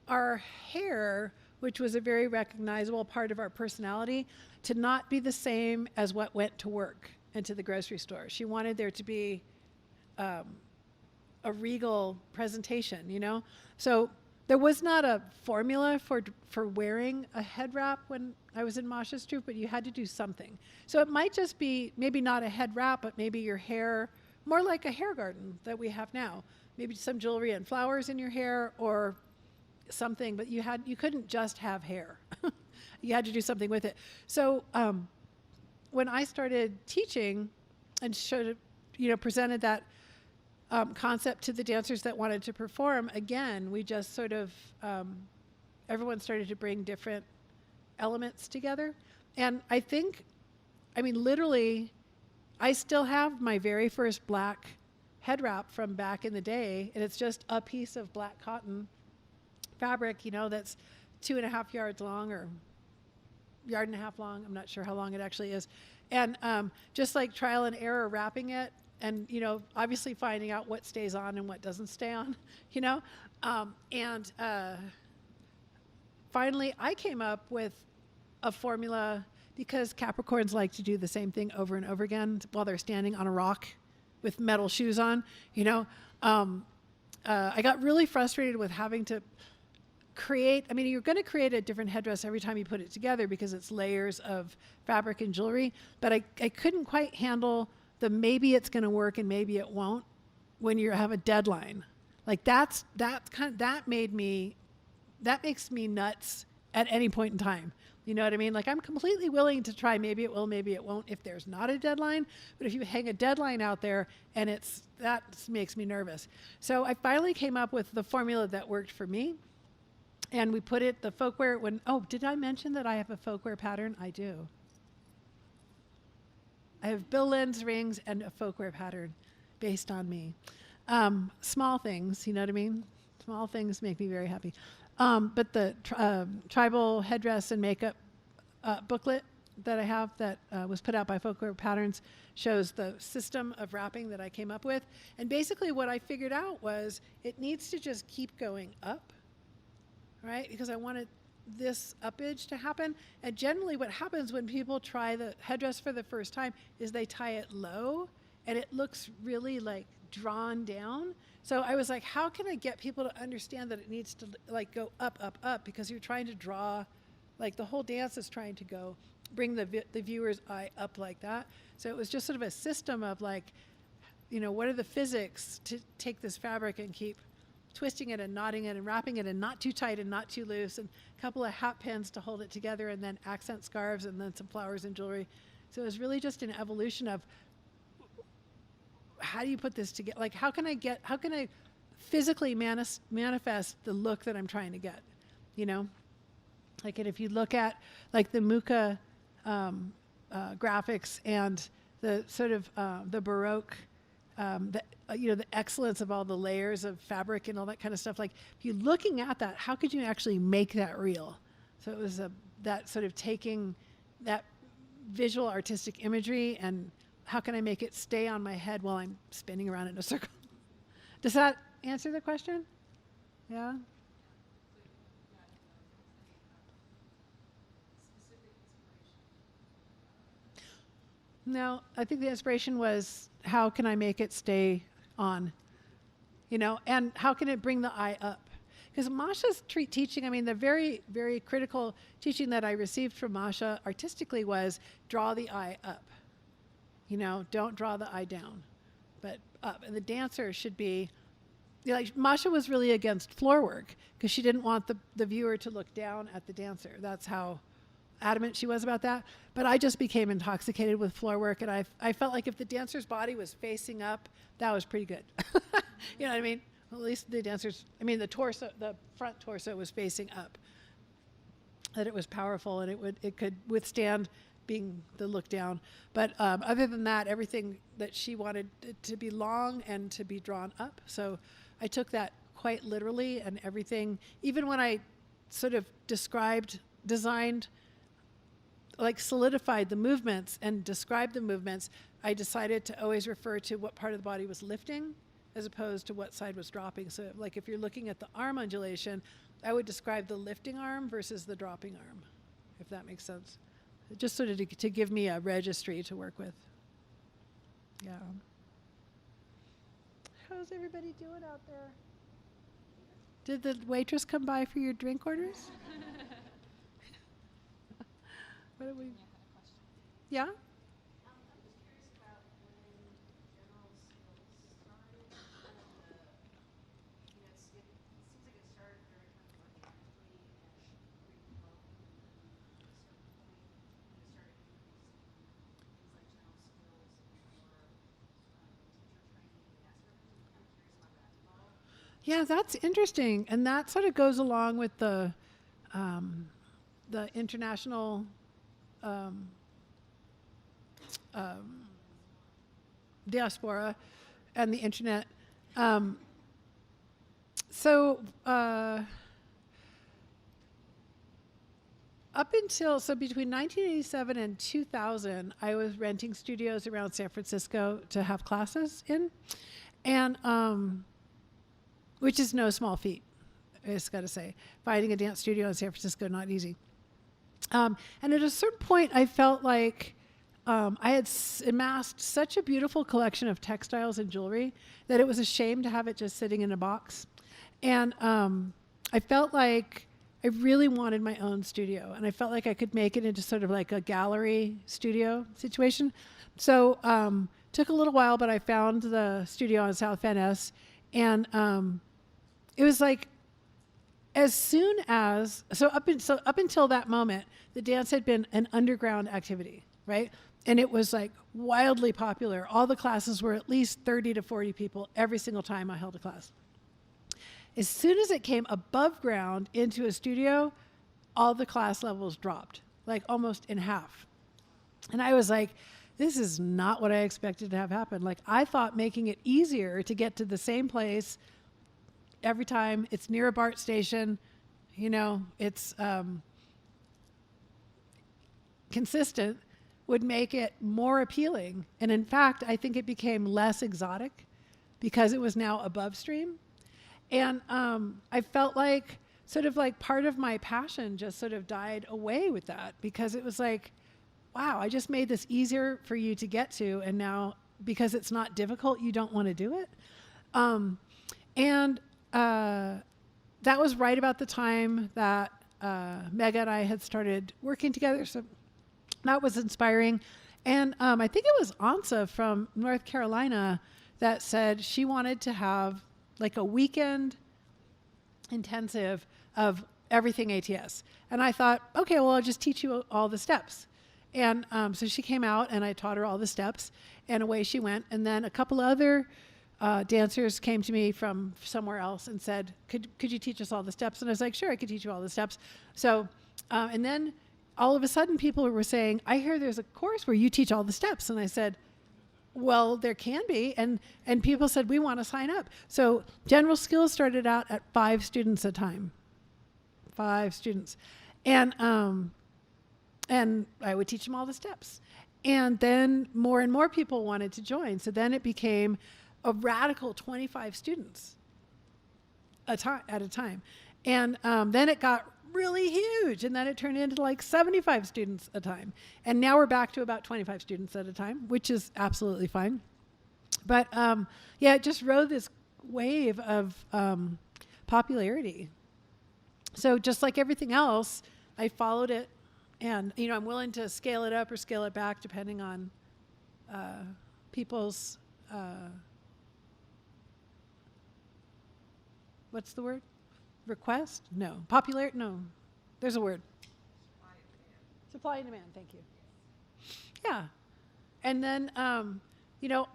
A: our hair, which was a very recognizable part of our personality, to not be the same as what went to work and to the grocery store. She wanted there to be a regal presentation, you know? So there was not a formula for wearing a head wrap when I was in Masha's troupe, but you had to do something. So it might just be maybe not a head wrap, but maybe your hair, more like a hair garden that we have now. Maybe some jewelry and flowers in your hair or something, but you couldn't just have hair. You had to do something with it. So when I started teaching and showed, presented that concept to the dancers that wanted to perform, again, we just sort of, everyone started to bring different elements together. And I think, literally, I still have my very first black head wrap from back in the day, and it's just a piece of black cotton fabric, that's 2.5 yards long or 1.5 yards long. I'm not sure how long it actually is. And just like trial and error wrapping it, and obviously finding out what stays on and what doesn't stay on, finally I came up with a formula, because Capricorns like to do the same thing over and over again while they're standing on a rock with metal shoes on. I got really frustrated with having to create, you're going to create a different headdress every time you put it together because it's layers of fabric and jewelry, but I couldn't quite handle the maybe it's going to work and maybe it won't when you have a deadline. Like that makes me nuts at any point in time. You know what I mean? Like I'm completely willing to try, maybe it will, maybe it won't, if there's not a deadline. But if you hang a deadline out there and that makes me nervous. So I finally came up with the formula that worked for me. And we put it, the folkwear, did I mention that I have a folkwear pattern? I do. I have Bill Lynn's rings and a folkwear pattern based on me. Small things, you know what I mean? Small things make me very happy. But the tribal headdress and makeup booklet that I have that was put out by Folkwear Patterns shows the system of wrapping that I came up with. And basically what I figured out was it needs to just keep going up, right? Because I wanted this uppage to happen. And generally what happens when people try the headdress for the first time is they tie it low and it looks really like drawn down. So I was like, how can I get people to understand that it needs to like go up, up, up? Because you're trying to draw, like the whole dance is trying to go, bring the viewer's eye up like that. So it was just sort of a system of like, what are the physics to take this fabric and keep twisting it and knotting it and wrapping it and not too tight and not too loose, and a couple of hat pins to hold it together, and then accent scarves and then some flowers and jewelry. So it was really just an evolution of how do you put this together? Like how can I physically manifest the look that I'm trying to get, Like, and if you look at like the Muka graphics and the sort of the Baroque, the excellence of all the layers of fabric and all that kind of stuff. Like if you're looking at that, how could you actually make that real? So it was that sort of taking that visual artistic imagery and how can I make it stay on my head while I'm spinning around in a circle? Does that answer the question? Yeah? No, I think the inspiration was how can I make it stay on, and how can it bring the eye up? Because Masha's teaching, the very, very critical teaching that I received from Masha artistically was draw the eye up. Don't draw the eye down, but up. And the dancer should be, like Masha was really against floor work because she didn't want the viewer to look down at the dancer. That's how adamant she was about that. But I just became intoxicated with floor work, and I felt like if the dancer's body was facing up, that was pretty good. You know what I mean? Well, at least the dancers, the torso, the front torso was facing up. That it was powerful and it could withstand being the look down. But other than that, everything that she wanted to be long and to be drawn up. So I took that quite literally, and everything, even when I sort of designed, like solidified the movements and described the movements, I decided to always refer to what part of the body was lifting as opposed to what side was dropping. So like if you're looking at the arm undulation, I would describe the lifting arm versus the dropping arm, if that makes sense. Just sort of to give me a registry to work with. Yeah. How's everybody doing out there? Did the waitress come by for your drink orders? What did we? Yeah?
B: I'm just curious about when general skills started. It seems like it started very kind of organically and pretty low. At a certain point, when it started increasing.
A: Yeah, that's interesting, and that sort of goes along with the international diaspora and the internet. So between 1987 and 2000, I was renting studios around San Francisco to have classes in, and which is no small feat, I just got to say. Finding a dance studio in San Francisco, not easy. And at a certain point, I felt like I had amassed such a beautiful collection of textiles and jewelry that it was a shame to have it just sitting in a box. And I felt like I really wanted my own studio, and I felt like I could make it into sort of like a gallery studio situation. So took a little while, but I found the studio on South Van Ness, and it was like as soon as up until that moment, the dance had been an underground activity, right? And it was like wildly popular. All the classes were at least 30 to 40 people every single time I held a class. As soon as it came above ground into a studio, all the class levels dropped, like almost in half. And I was like, this is not what I expected to have happen. Like, I thought making it easier to get to the same place every time, it's near a BART station, you know, it's consistent, would make it more appealing. And in fact, I think it became less exotic because it was now above stream. And I felt like sort of like part of my passion just sort of died away with that, because it was like, wow, I just made this easier for you to get to, and now because it's not difficult, you don't want to do it. That was right about the time that Mega and I had started working together, so that was inspiring. And I think it was Ansa from North Carolina that said she wanted to have like a weekend intensive of everything ATS. And I thought, okay, well, I'll just teach you all the steps. And so she came out and I taught her all the steps, and away she went. And then a couple other dancers came to me from somewhere else and said, could you teach us all the steps? And I was like, sure, I could teach you all the steps. So, and then all of a sudden people were saying, I hear there's a course where you teach all the steps. And I said, well, there can be. And people said, we want to sign up. So general skills started out at 5 students a time. 5 students. And I would teach them all the steps. And then more and more people wanted to join. So then it became a radical 25 students at a time. And then it got really huge. And then it turned into like 75 students a time. And now we're back to about 25 students at a time, which is absolutely fine. But yeah, it just rode this wave of popularity. So just like everything else, I followed it. And, you know, I'm willing to scale it up or scale it back depending on people's, what's the word? Request? No. Popularity? No. There's a word. Supply and demand. Thank you. Yeah. And then, you know,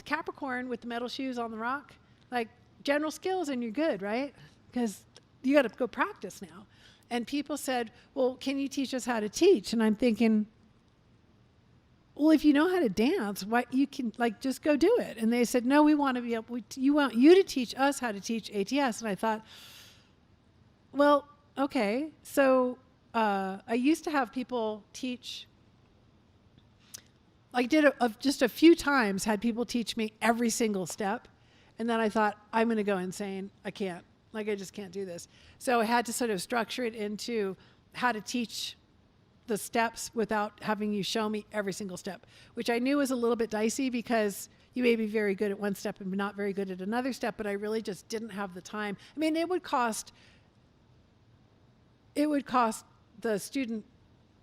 A: Capricorn with the metal shoes on the rock, like general skills and you're good, right? Because you got to go practice now. And people said, well, can you teach us how to teach? And I'm thinking, well, if you know how to dance, what you can, like, just go do it. And they said, no, we want to be able, you want you to teach us how to teach ATS. And I thought, well, okay. So I used to have people teach, I did just a few times, had people teach me every single step. And then I thought, I'm going to go insane. I can't. Like, I just can't do this. So I had to sort of structure it into how to teach the steps without having you show me every single step, which I knew was a little bit dicey because you may be very good at one step and not very good at another step, but I really just didn't have the time. I mean, it would cost the student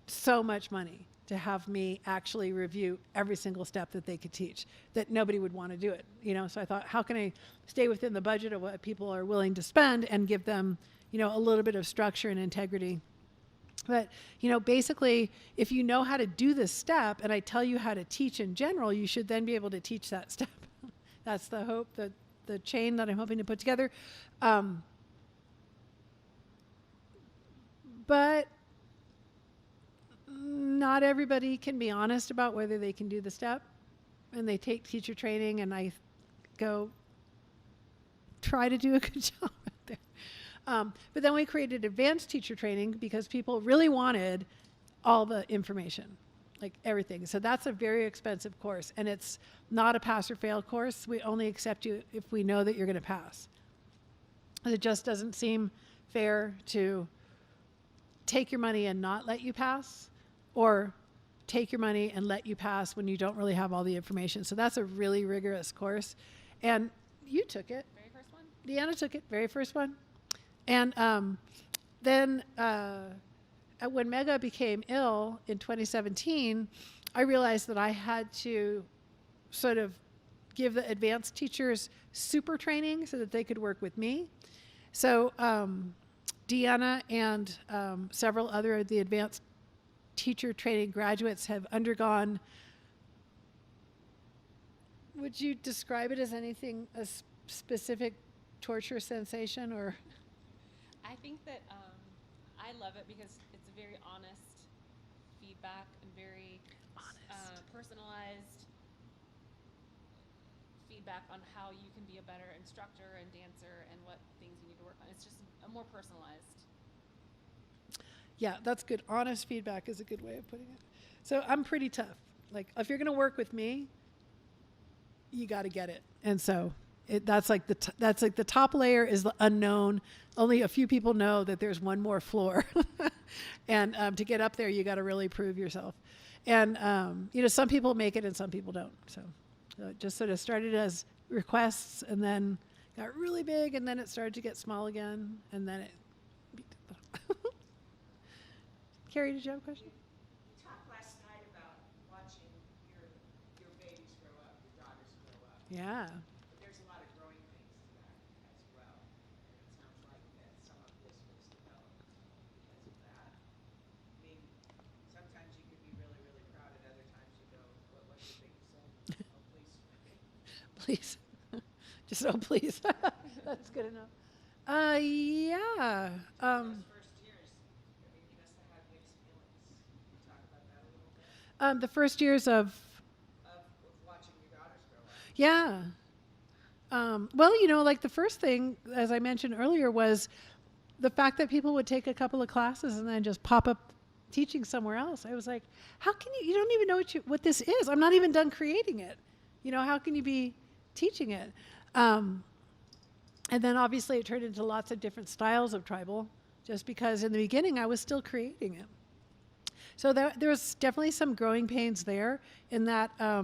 A: so much money to have me actually review every single step that they could teach, that nobody would want to do it, you know? So I thought, how can I stay within the budget of what people are willing to spend and give them, you know, a little bit of structure and integrity? But, you know, basically, if you know how to do this step and I tell you how to teach in general, you should then be able to teach that step. That's the hope that the chain that I'm hoping to put together. But not everybody can be honest about whether they can do the step. And they take teacher training, and I go, try to do a good job out there. But then we created advanced teacher training because people really wanted all the information, like everything. So that's a very expensive course, and it's not a pass or fail course. We only accept you if we know that you're going to pass. And it just doesn't seem fair to take your money and not let you pass, or take your money and let you pass when you don't really have all the information. So that's a really rigorous course. And you took it.
C: Very first one?
A: Deanna took it, very first one. And then when Mega became ill in 2017, I realized that I had to sort of give the advanced teachers super training so that they could work with me. So Deanna and several other of the advanced teacher training graduates have undergone, would you describe it as anything, a specific torture sensation, or?
C: I think that I love it because it's a very honest feedback and very personalized feedback on how you can be a better instructor and dancer and what things you need to work on. It's just a more personalized.
A: Yeah, that's good. Honest feedback is a good way of putting it. So I'm pretty tough. Like, if you're going to work with me, you got to get it. And so that's like the top layer is the unknown. Only a few people know that there's one more floor. And to get up there, you got to really prove yourself. And some people make it and some people don't. So it just sort of started as requests, and then got really big, and then it started to get small again, and then it beat the bottom. Carrie, did you have a question?
D: You talked last night about watching your babies grow up, your daughters grow up.
A: Yeah.
D: But there's a lot of growing pains to that as well. And it sounds like that some of this was developed because of that. I mean, sometimes you can be really, really proud, and other times you go, what did they say? Oh, please.
A: Please. Just, oh, please. That's good enough. Yeah.
D: Those first years, I mean, you must have had mixed feelings. Can you talk about that a little bit?
A: The first years of,
D: Of watching your daughters grow up.
A: yeah. Well, like the first thing, as I mentioned earlier, was the fact that people would take a couple of classes and then just pop up teaching somewhere else. I was like, how can you don't even know what this is. I'm not even done creating it. How can you be teaching it? And then obviously it turned into lots of different styles of tribal, just because in the beginning I was still creating it. So there was definitely some growing pains there in that I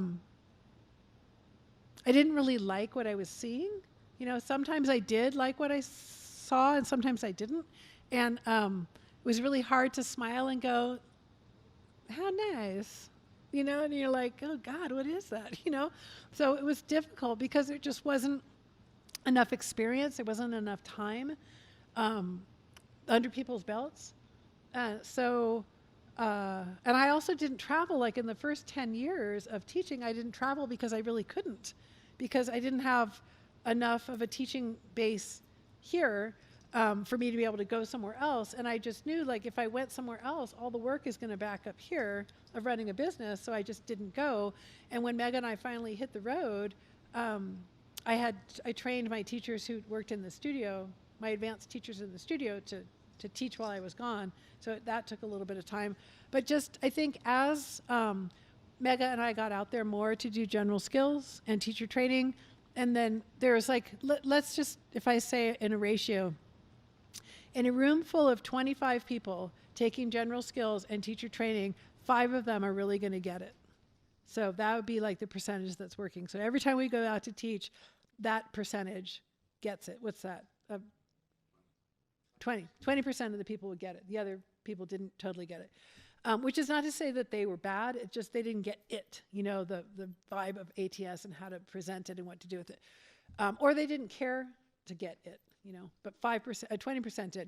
A: didn't really like what I was seeing. Sometimes I did like what I saw, and sometimes I didn't. And it was really hard to smile and go, how nice. And you're like, oh God, what is that? So it was difficult because there just wasn't enough experience. There wasn't enough time under people's belts. And I also didn't travel. Like in the first 10 years of teaching, I didn't travel because I really couldn't, because I didn't have enough of a teaching base here for me to be able to go somewhere else. And I just knew, like, if I went somewhere else, all the work is going to back up here of running a business. So I just didn't go. And when Meg and I finally hit the road, I trained my teachers who worked in the studio, my advanced teachers in the studio, to teach while I was gone. So that took a little bit of time. But just, I think as Mega and I got out there more to do general skills and teacher training, and then there's like, let's just, if I say it in a ratio, in a room full of 25 people taking general skills and teacher training, 5 of them are really going to get it. So that would be like the percentage that's working. So every time we go out to teach, that percentage gets it. What's that? 20% of the people would get it. The other people didn't totally get it. Which is not to say that they were bad. It's just they didn't get it, the vibe of ATS and how to present it and what to do with it. Or they didn't care to get it, but 20% did.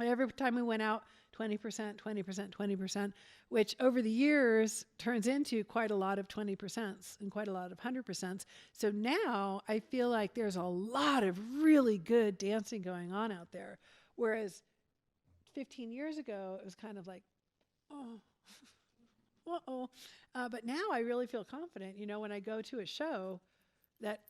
A: Every time we went out, 20%, 20%, 20%, which over the years turns into quite a lot of 20% and quite a lot of 100%. So now I feel like there's a lot of really good dancing going on out there. Whereas 15 years ago, it was kind of like, oh, uh-oh. But now I really feel confident. You know, when I go to a show that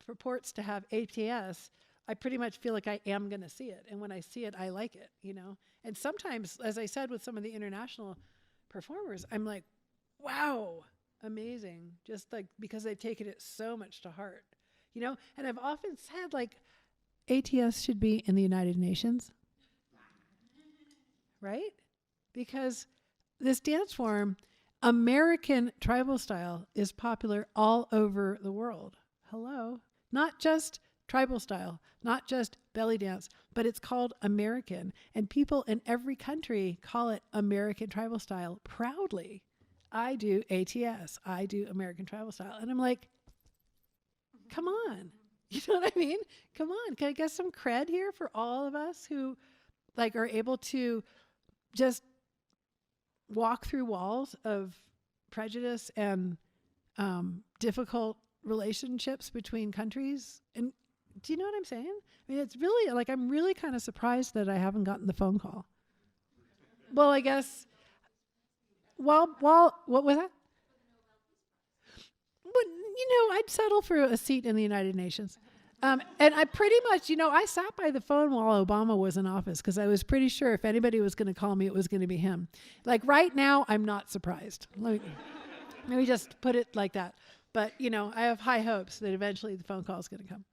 A: purports to have ATS, I pretty much feel like I am going to see it. And when I see it, I like it, you know. And sometimes, as I said with some of the international performers, I'm like, wow, amazing. Just like because they've taken it so much to heart, you know. And I've often said, like, ATS should be in the United Nations, right? Because this dance form, American tribal style, is popular all over the world. Hello. Not just tribal style, not just belly dance, but it's called American. And people in every country call it American tribal style proudly. I do ATS. I do American tribal style. And I'm like, come on. You know what I mean? Come on. Can I get some cred here for all of us who like are able to just walk through walls of prejudice and difficult relationships between countries? And do you know what I'm saying? I mean, it's really like, I'm really kind of surprised that I haven't gotten the phone call. Well, I guess, what was that? But, you know, I'd settle for a seat in the United Nations. And I pretty much, you know, I sat by the phone while Obama was in office because I was pretty sure if anybody was going to call me, it was going to be him. Like right now, I'm not surprised. Let me just put it like that. But, you know, I have high hopes that eventually the phone call is going to come.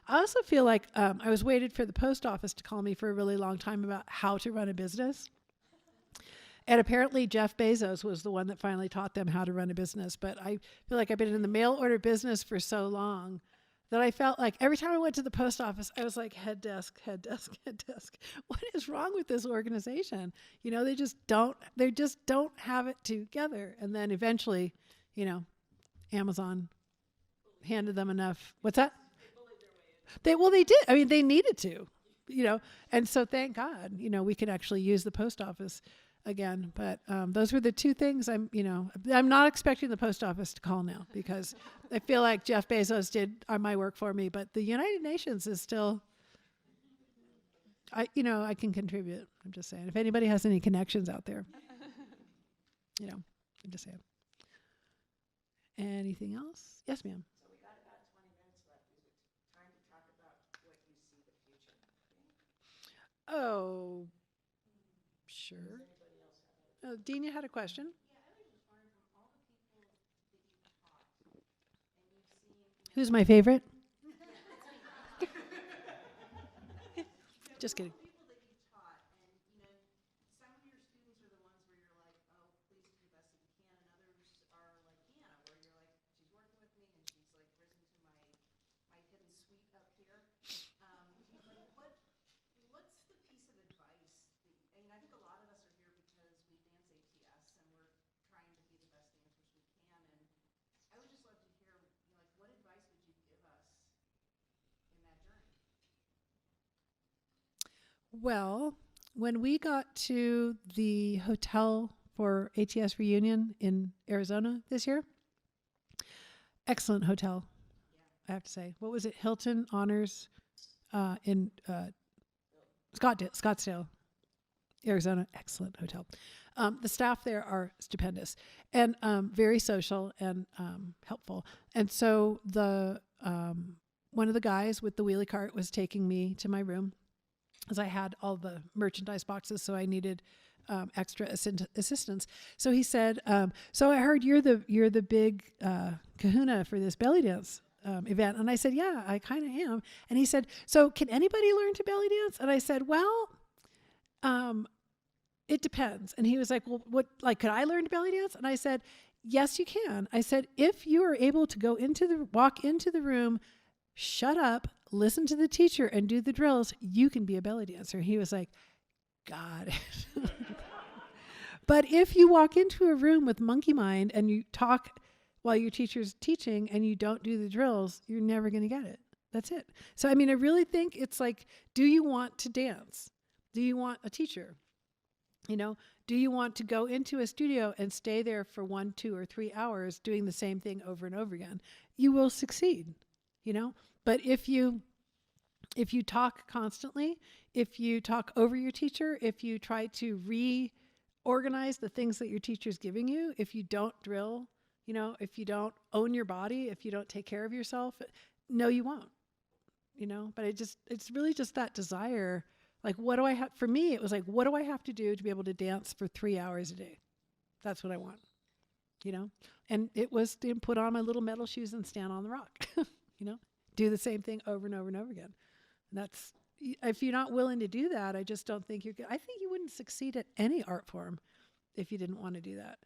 A: I also feel like I was waited for the post office to call me for a really long time about how to run a business. And apparently Jeff Bezos was the one that finally taught them how to run a business. But I feel like I've been in the mail order business for so long that I felt like every time I went to the post office, I was like, head desk, head desk, head desk. What is wrong with this organization? You know, they just don't have it together. And then eventually, you know, Amazon handed them enough. What's that? They did. I mean, they needed to, you know, and so thank God, you know, we can actually use the post office again. But those were the two things I'm not expecting the post office to call now because I feel like Jeff Bezos did my work for me. But the United Nations is still, I can contribute. I'm just saying. If anybody has any connections out there, you know, I'm just saying. Anything else? Yes, ma'am.
D: So we got about 20 minutes left. Is it time to talk about what you see the future being?
A: Oh, sure.
D: Does anybody else have a
A: Dean, you had a question?
B: Yeah, I was just wondering from all the people that you've taught, and you've seen,
A: Who's my favorite? Just kidding.
B: people that you've taught, and you know, some of your students are the ones where you're like, oh, please do the best that you can, and others are like Hannah, where you're like, she's working with me, and she's like risen to my hidden suite up here. Like, what's the piece of advice? I mean, I think a lot of us are here because we dance ATS, and we're trying to be the best dancers we can, and I would just love to hear, you know, like, what advice would you give us in that journey?
A: Well, when we got to the hotel for ATS reunion in Arizona this year, excellent hotel, I have to say. What was it? Hilton Honors in Scottsdale, Arizona. Excellent hotel. The staff there are stupendous and very social and helpful. And so the one of the guys with the wheelie cart was taking me to my room, as I had all the merchandise boxes, so I needed extra assistance. So he said, "So I heard you're the big kahuna for this belly dance event," and I said, "Yeah, I kind of am." And he said, "So can anybody learn to belly dance?" And I said, "Well, it depends." And he was like, "Well, what? Like, could I learn to belly dance?" And I said, "Yes, you can." I said, "If you are able to walk into the room, shut up, listen to the teacher, and do the drills, you can be a belly dancer." He was like, "Got it." But if you walk into a room with monkey mind and you talk while your teacher's teaching and you don't do the drills, you're never going to get it. That's it. So, I mean, I really think it's like, do you want to dance? Do you want a teacher? You know, do you want to go into a studio and stay there for 1, 2, or 3 hours doing the same thing over and over again? You will succeed, you know? But if you talk constantly, if you talk over your teacher, if you try to reorganize the things that your teacher's giving you, if you don't drill, you know, if you don't own your body, if you don't take care of yourself, no, you won't, you know? But it's really just that desire. Like, what do I have? For me, it was like, what do I have to do to be able to dance for 3 hours a day? That's what I want, you know? And it was to put on my little metal shoes and stand on the rock, you know? Do the same thing over and over and over again. And that's, if you're not willing to do that, I just don't think you're good. I think you wouldn't succeed at any art form if you didn't want to do that,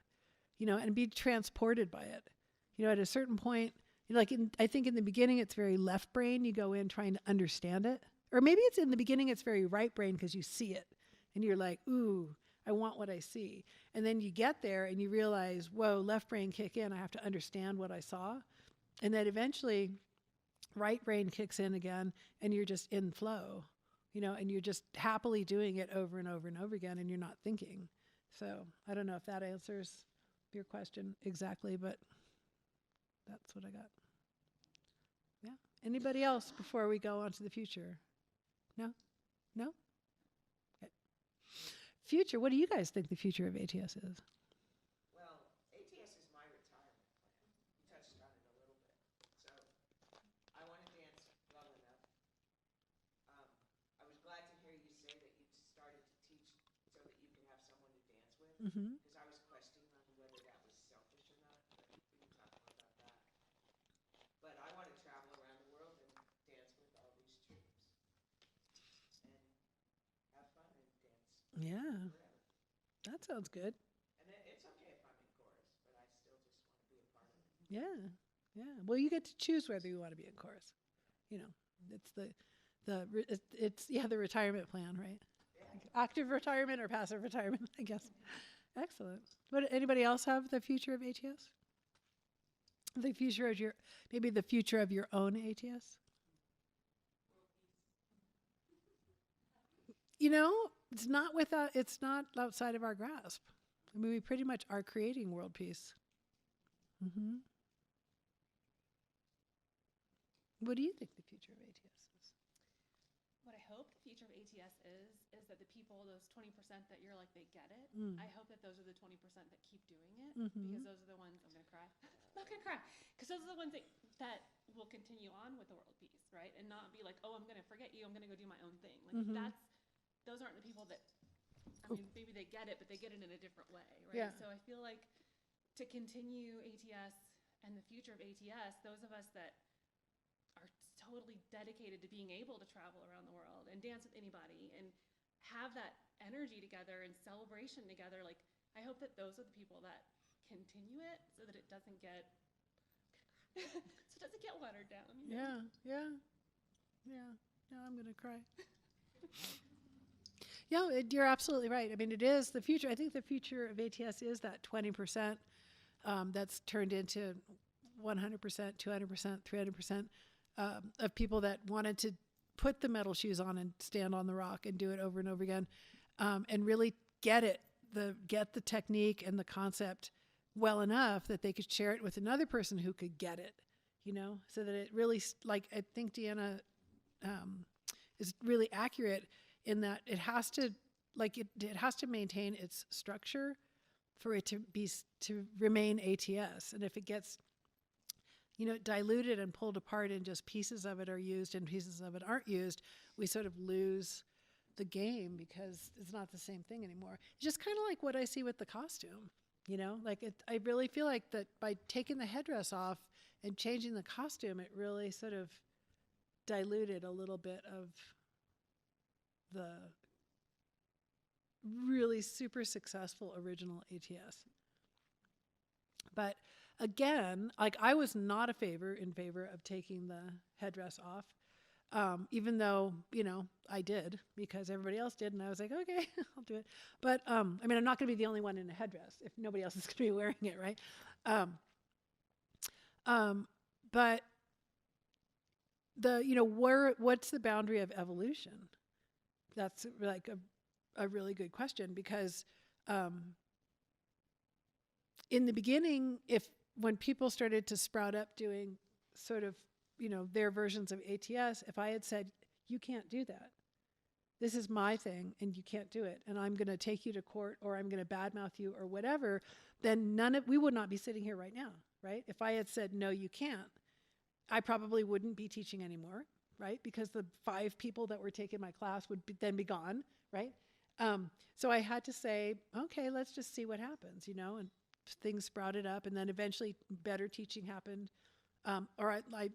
A: you know, and be transported by it. You know, at a certain point, you know, like I think in the beginning, it's very left brain. You go in trying to understand it. Or maybe it's in the beginning, it's very right brain because you see it and you're like, ooh, I want what I see. And then you get there and you realize, whoa, left brain kick in. I have to understand what I saw. And then eventually right brain kicks in again and you're just in flow, you know, and you're just happily doing it over and over and over again and you're not thinking. So I don't know if that answers your question exactly, but that's what I got. Yeah. Anybody else before we go on to the future? No? No? Okay. Future, what do you guys think the future of ATS is?
D: Well, ATS is my retirement plan. You touched on it a little bit. So I want to dance well enough. I was glad to hear you say that you started to teach so that you could have someone to dance with,
A: Mm-hmm.
D: because I was questioning on whether that was selfish or not, but we can talk more about that. But I want to travel around the world and dance with all these troops and have fun and dance
A: Yeah,
D: forever.
A: that sounds good.
D: And it's okay if I'm in chorus, but I still just want to be a part of it.
A: Yeah, yeah. Well, you get to choose whether you want to be in chorus. You know, it's the retirement plan, right?
D: Yeah.
A: Like active retirement or passive retirement, I guess. Excellent. What, anybody else have the future of ATS? The future of maybe the future of your own ATS? You know, it's not outside of our grasp. I mean, we pretty much are creating world peace. Mm-hmm. What do you think the future of ATS is?
C: What I hope the future of ATS is that the people, those 20% that you're like, they get it.
A: Mm.
C: I hope that those are the 20% that keep doing it,
A: Mhm.
C: because those are the ones, I'm going to cry. I'm not going to cry. Because those are the ones that will continue on with the world peace, right? And not be like, oh, I'm going to forget you. I'm going to go do my own thing. Like
A: Mhm.
C: those aren't the people that, I mean, maybe they get it, but they get it in a different way, right?
A: Yeah.
C: So I feel like to continue ATS and the future of ATS, those of us that are totally dedicated to being able to travel around the world and dance with anybody and have that energy together and celebration together, like, I hope that those are the people that continue it so that it doesn't get watered down. You know?
A: Yeah. No, I'm gonna cry. Yeah, you're absolutely right. I mean, it is the future. I think the future of ATS is that 20% that's turned into 100%, 200%, 300% of people that wanted to put the metal shoes on and stand on the rock and do it over and over again, and really get it, get the technique and the concept well enough that they could share it with another person who could get it, you know, so that it really, like, I think Deanna is really accurate in that it has to, like, it has to maintain its structure for it to remain ATS. And if it gets, you know, diluted and pulled apart and just pieces of it are used and pieces of it aren't used, we sort of lose the game because it's not the same thing anymore. It's just kind of like what I see with the costume, you know, like I really feel like that by taking the headdress off and changing the costume, it really sort of diluted a little bit of the really super successful original ATS. But again, like, I was not in favor of taking the headdress off, even though, you know, I did because everybody else did, and I was like, okay, I'll do it. But I mean, I'm not going to be the only one in a headdress if nobody else is going to be wearing it, right? But what's the boundary of evolution? That's like a really good question because in the beginning, when people started to sprout up doing sort of, their versions of ATS, if I had said, you can't do that, this is my thing and you can't do it, and I'm going to take you to court or I'm going to badmouth you or whatever, then we would not be sitting here right now, right? If I had said, no, you can't, I probably wouldn't be teaching anymore, right? Because the 5 people that were taking my class would then be gone, right? So I had to say, okay, let's just see what happens, and things sprouted up, and then eventually better teaching happened.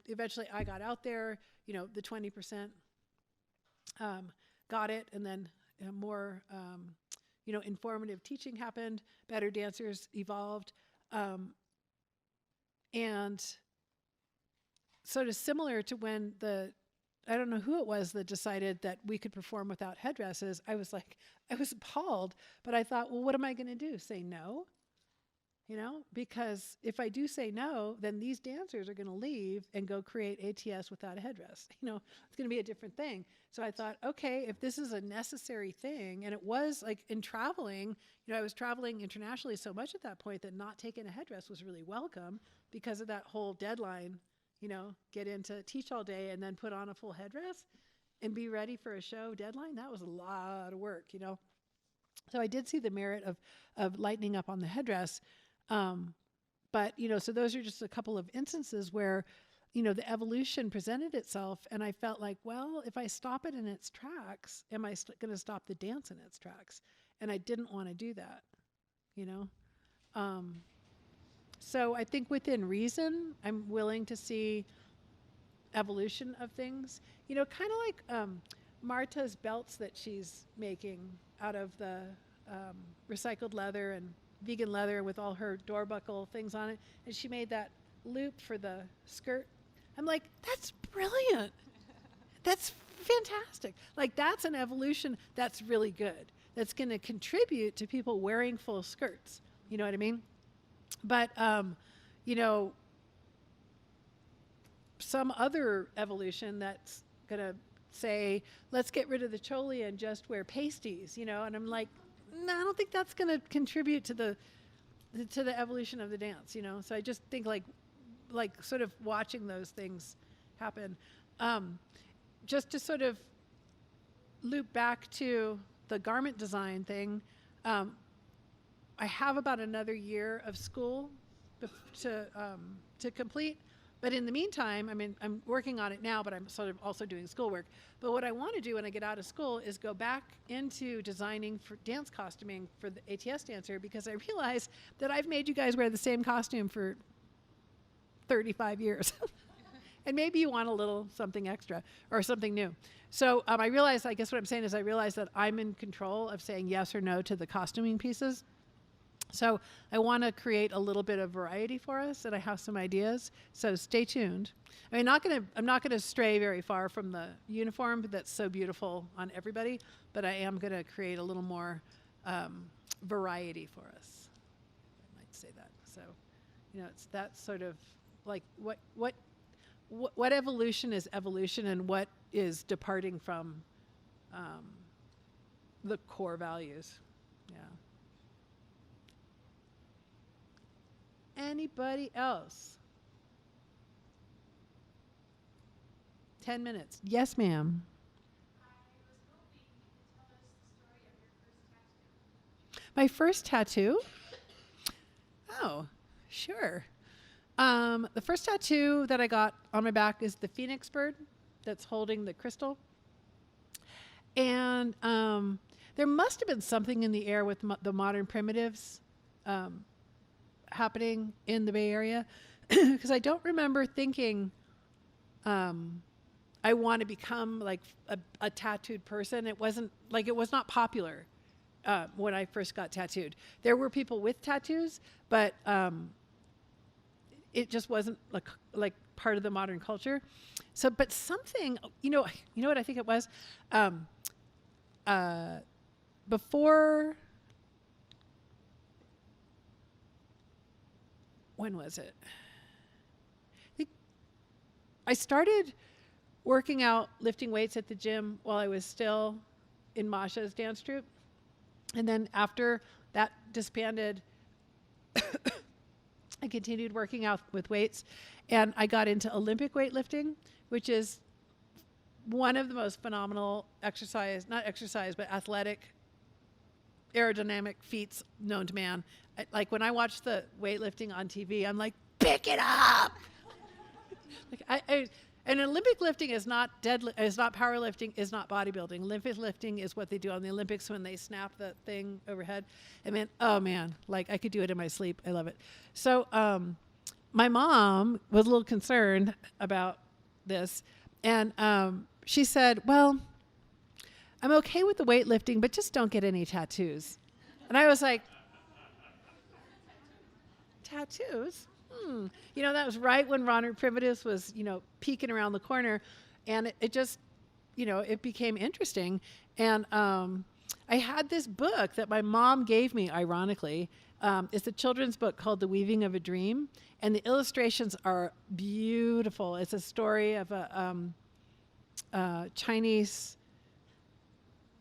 A: Eventually I got out there, the 20% got it, and then more, informative teaching happened, better dancers evolved, and sort of similar to when I don't know who it was that decided that we could perform without headdresses. I was appalled, but I thought, well, what am I going to do? Say no? Because if I do say no, then these dancers are going to leave and go create ATS without a headdress. It's going to be a different thing. So I thought, okay, if this is a necessary thing, and it was like in traveling, I was traveling internationally so much at that point that not taking a headdress was really welcome because of that whole deadline, get in to teach all day and then put on a full headdress and be ready for a show deadline. That was a lot of work, So I did see the merit of lightening up on the headdress. But, so those are just a couple of instances where, the evolution presented itself, and I felt like, well, if I stop it in its tracks, am I going to stop the dance in its tracks? And I didn't want to do that, So I think within reason, I'm willing to see evolution of things, kind of like Marta's belts that she's making out of the recycled leather and vegan leather with all her door buckle things on it, and she made that loop for the skirt. I'm like, that's brilliant. That's fantastic. Like, that's an evolution that's really good. That's going to contribute to people wearing full skirts. You know what I mean? But, some other evolution that's going to say, let's get rid of the choli and just wear pasties, and I'm like, no, I don't think that's going to contribute to the evolution of the dance, So I just think like sort of watching those things happen. Just to sort of loop back to the garment design thing, I have about another year of school to complete. But in the meantime, I'm working on it now, but I'm sort of also doing schoolwork. But what I want to do when I get out of school is go back into designing for dance costuming for the ATS dancer, because I realize that I've made you guys wear the same costume for 35 years. And maybe you want a little something extra or something new. So I realize that I'm in control of saying yes or no to the costuming pieces. So I want to create a little bit of variety for us, and I have some ideas. So stay tuned. I'm not going to stray very far from the uniform that's so beautiful on everybody, but I am going to create a little more variety for us. I might say that. So, it's that sort of like what evolution is evolution, and what is departing from the core values. Yeah. Anybody else? 10 minutes. Yes, ma'am.
E: I was hoping you could tell us the story of your first tattoo.
A: My first tattoo? Oh, sure. The first tattoo that I got on my back is the phoenix bird that's holding the crystal. And there must have been something in the air with the modern primitives happening in the Bay Area, because I don't remember thinking I want to become like a tattooed person. It was not popular when I first got tattooed. There were people with tattoos, but it just wasn't like part of the modern culture. So, but something, you know what I think it was? Before, when was it? I started working out, lifting weights at the gym while I was still in Masha's dance troupe. And then after that disbanded, I continued working out with weights, and I got into Olympic weightlifting, which is one of the most phenomenal not exercise, but athletic, aerodynamic feats known to man. Like when I watch the weightlifting on TV, I'm like, pick it up. And Olympic lifting is not is not powerlifting, is not bodybuilding. Olympic lifting is what they do on the Olympics when they snap the thing overhead. And man, oh man, like I could do it in my sleep. I love it. So my mom was a little concerned about this, and she said, well, I'm okay with the weightlifting, but just don't get any tattoos. And I was like, tattoos? You know, that was right when Ronald Privatus was, you know, peeking around the corner, and it just, you know, it became interesting. And I had this book that my mom gave me, ironically. It's a children's book called The Weaving of a Dream, and the illustrations are beautiful. It's a story of a Chinese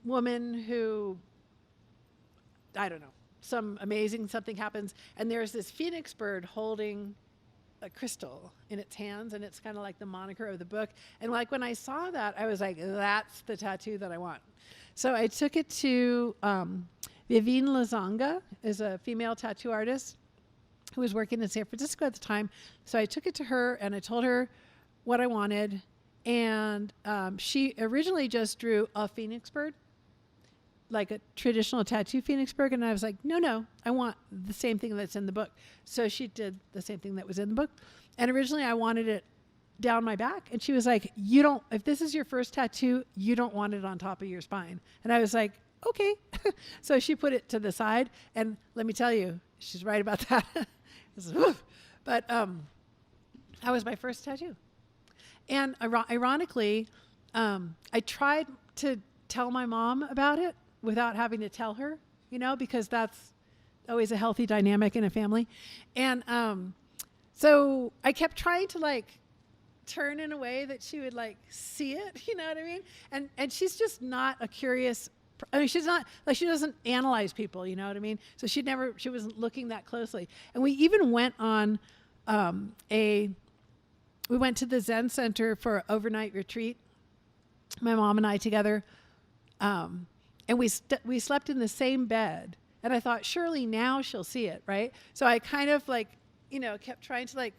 A: woman who, I don't know, some amazing something happens, and there's this phoenix bird holding a crystal in its hands, and it's kind of like the moniker of the book. And like when I saw that, I was like, that's the tattoo that I want. So I took it to Vivienne Lazanga, is a female tattoo artist who was working in San Francisco at the time. So I took it to her and I told her what I wanted, and she originally just drew a phoenix bird, like a traditional tattoo phoenix bird, and I was like, no, I want the same thing that's in the book. So she did the same thing that was in the book. And originally I wanted it down my back, and she was like, if this is your first tattoo, you don't want it on top of your spine. And I was like, okay. So she put it to the side, and let me tell you, she's right about that. But that was my first tattoo. And ironically, I tried to tell my mom about it without having to tell her, you know, because that's always a healthy dynamic in a family. And so I kept trying to like turn in a way that she would like see it, you know what I mean? And she's just not a curious, I mean, she's not, like, she doesn't analyze people, you know what I mean? So she wasn't looking that closely. And we even went on we went to the Zen Center for an overnight retreat, my mom and I together. And we slept in the same bed, and I thought, surely now she'll see it, right? So I kind of like, you know, kept trying to like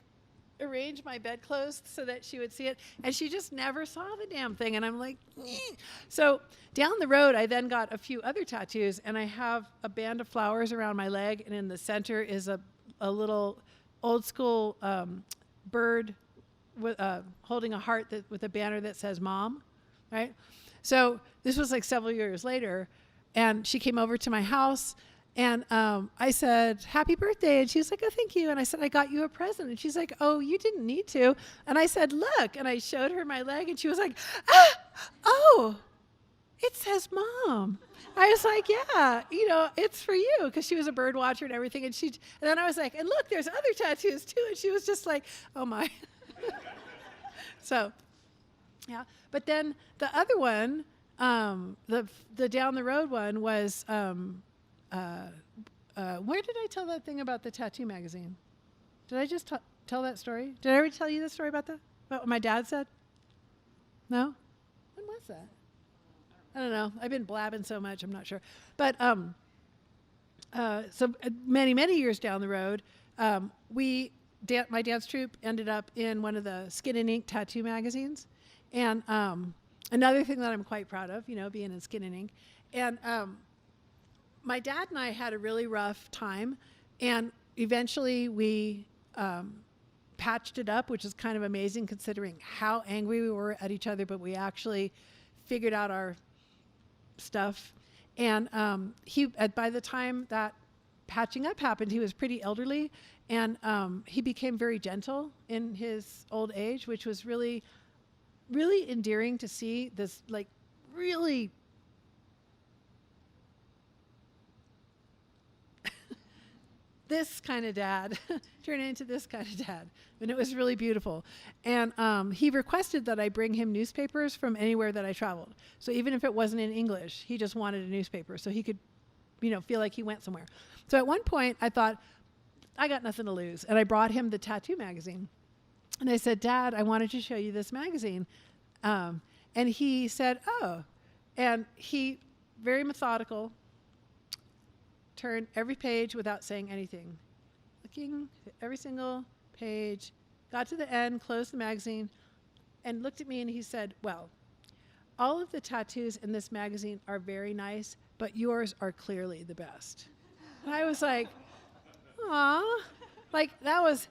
A: arrange my bedclothes so that she would see it, and she just never saw the damn thing. And I'm like, eh. So down the road, I then got a few other tattoos, and I have a band of flowers around my leg, and in the center is a little old school bird with holding a heart with a banner that says "Mom," right? So this was like several years later, and she came over to my house, and I said, happy birthday. And she was like, oh, thank you. And I said, I got you a present. And she's like, oh, you didn't need to. And I said, look. And I showed her my leg, and she was like, oh, it says Mom. I was like, yeah, you know, it's for you, because she was a bird watcher and everything. And then I was like, and look, there's other tattoos too. And she was just like, oh my. So, yeah. But then the other one, the down the road one was, where did I tell that thing about the tattoo magazine? Did I just tell that story? Did I ever tell you the story about that? About what my dad said? No? When was that? I don't know. I've been blabbing so much, I'm not sure. But so many, many years down the road, my dance troupe ended up in one of the Skin and Ink tattoo magazines. And another thing that I'm quite proud of, you know, being in Skin and Ink. And my dad and I had a really rough time, and eventually we patched it up, which is kind of amazing considering how angry we were at each other, but we actually figured out our stuff. And by the time that patching up happened, he was pretty elderly, and he became very gentle in his old age, which was really, really endearing to see. This like really this kind of dad turn into this kind of dad. And it was really beautiful. And he requested that I bring him newspapers from anywhere that I traveled. So even if it wasn't in English, he just wanted a newspaper so he could feel like he went somewhere. So at one point I thought, I got nothing to lose. And I brought him the tattoo magazine. And I said, Dad, I wanted to show you this magazine. And he said, oh. And he, very methodical, turned every page without saying anything. Looking at every single page, got to the end, closed the magazine, and looked at me and he said, well, all of the tattoos in this magazine are very nice, but yours are clearly the best. And I was like, aw. Like, that was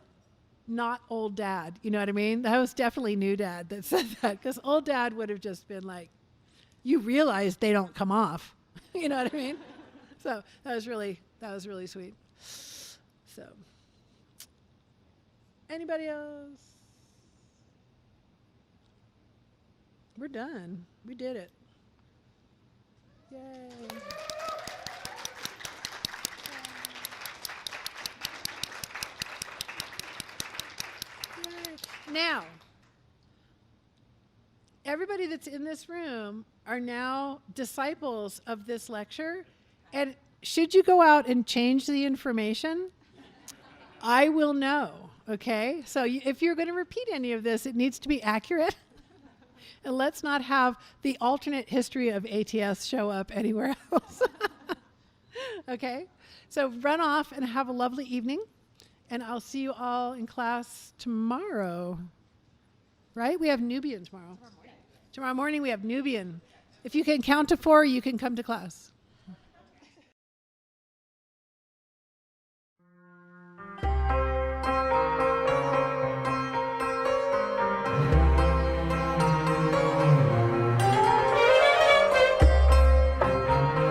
A: not old Dad, you know what I mean? That was definitely new Dad that said that, because old Dad would have just been like, you realize they don't come off. You know what I mean? So that was really sweet. So, anybody else? We're done. We did it. Yay. Yay. Now, everybody that's in this room are now disciples of this lecture. And should you go out and change the information, I will know, okay? So if you're going to repeat any of this, it needs to be accurate. And let's not have the alternate history of ATS show up anywhere else. Okay? So run off and have a lovely evening. And I'll see you all in class tomorrow. Right? We have Nubian tomorrow. Tomorrow morning we have Nubian. If you can count to 4, you can come to class.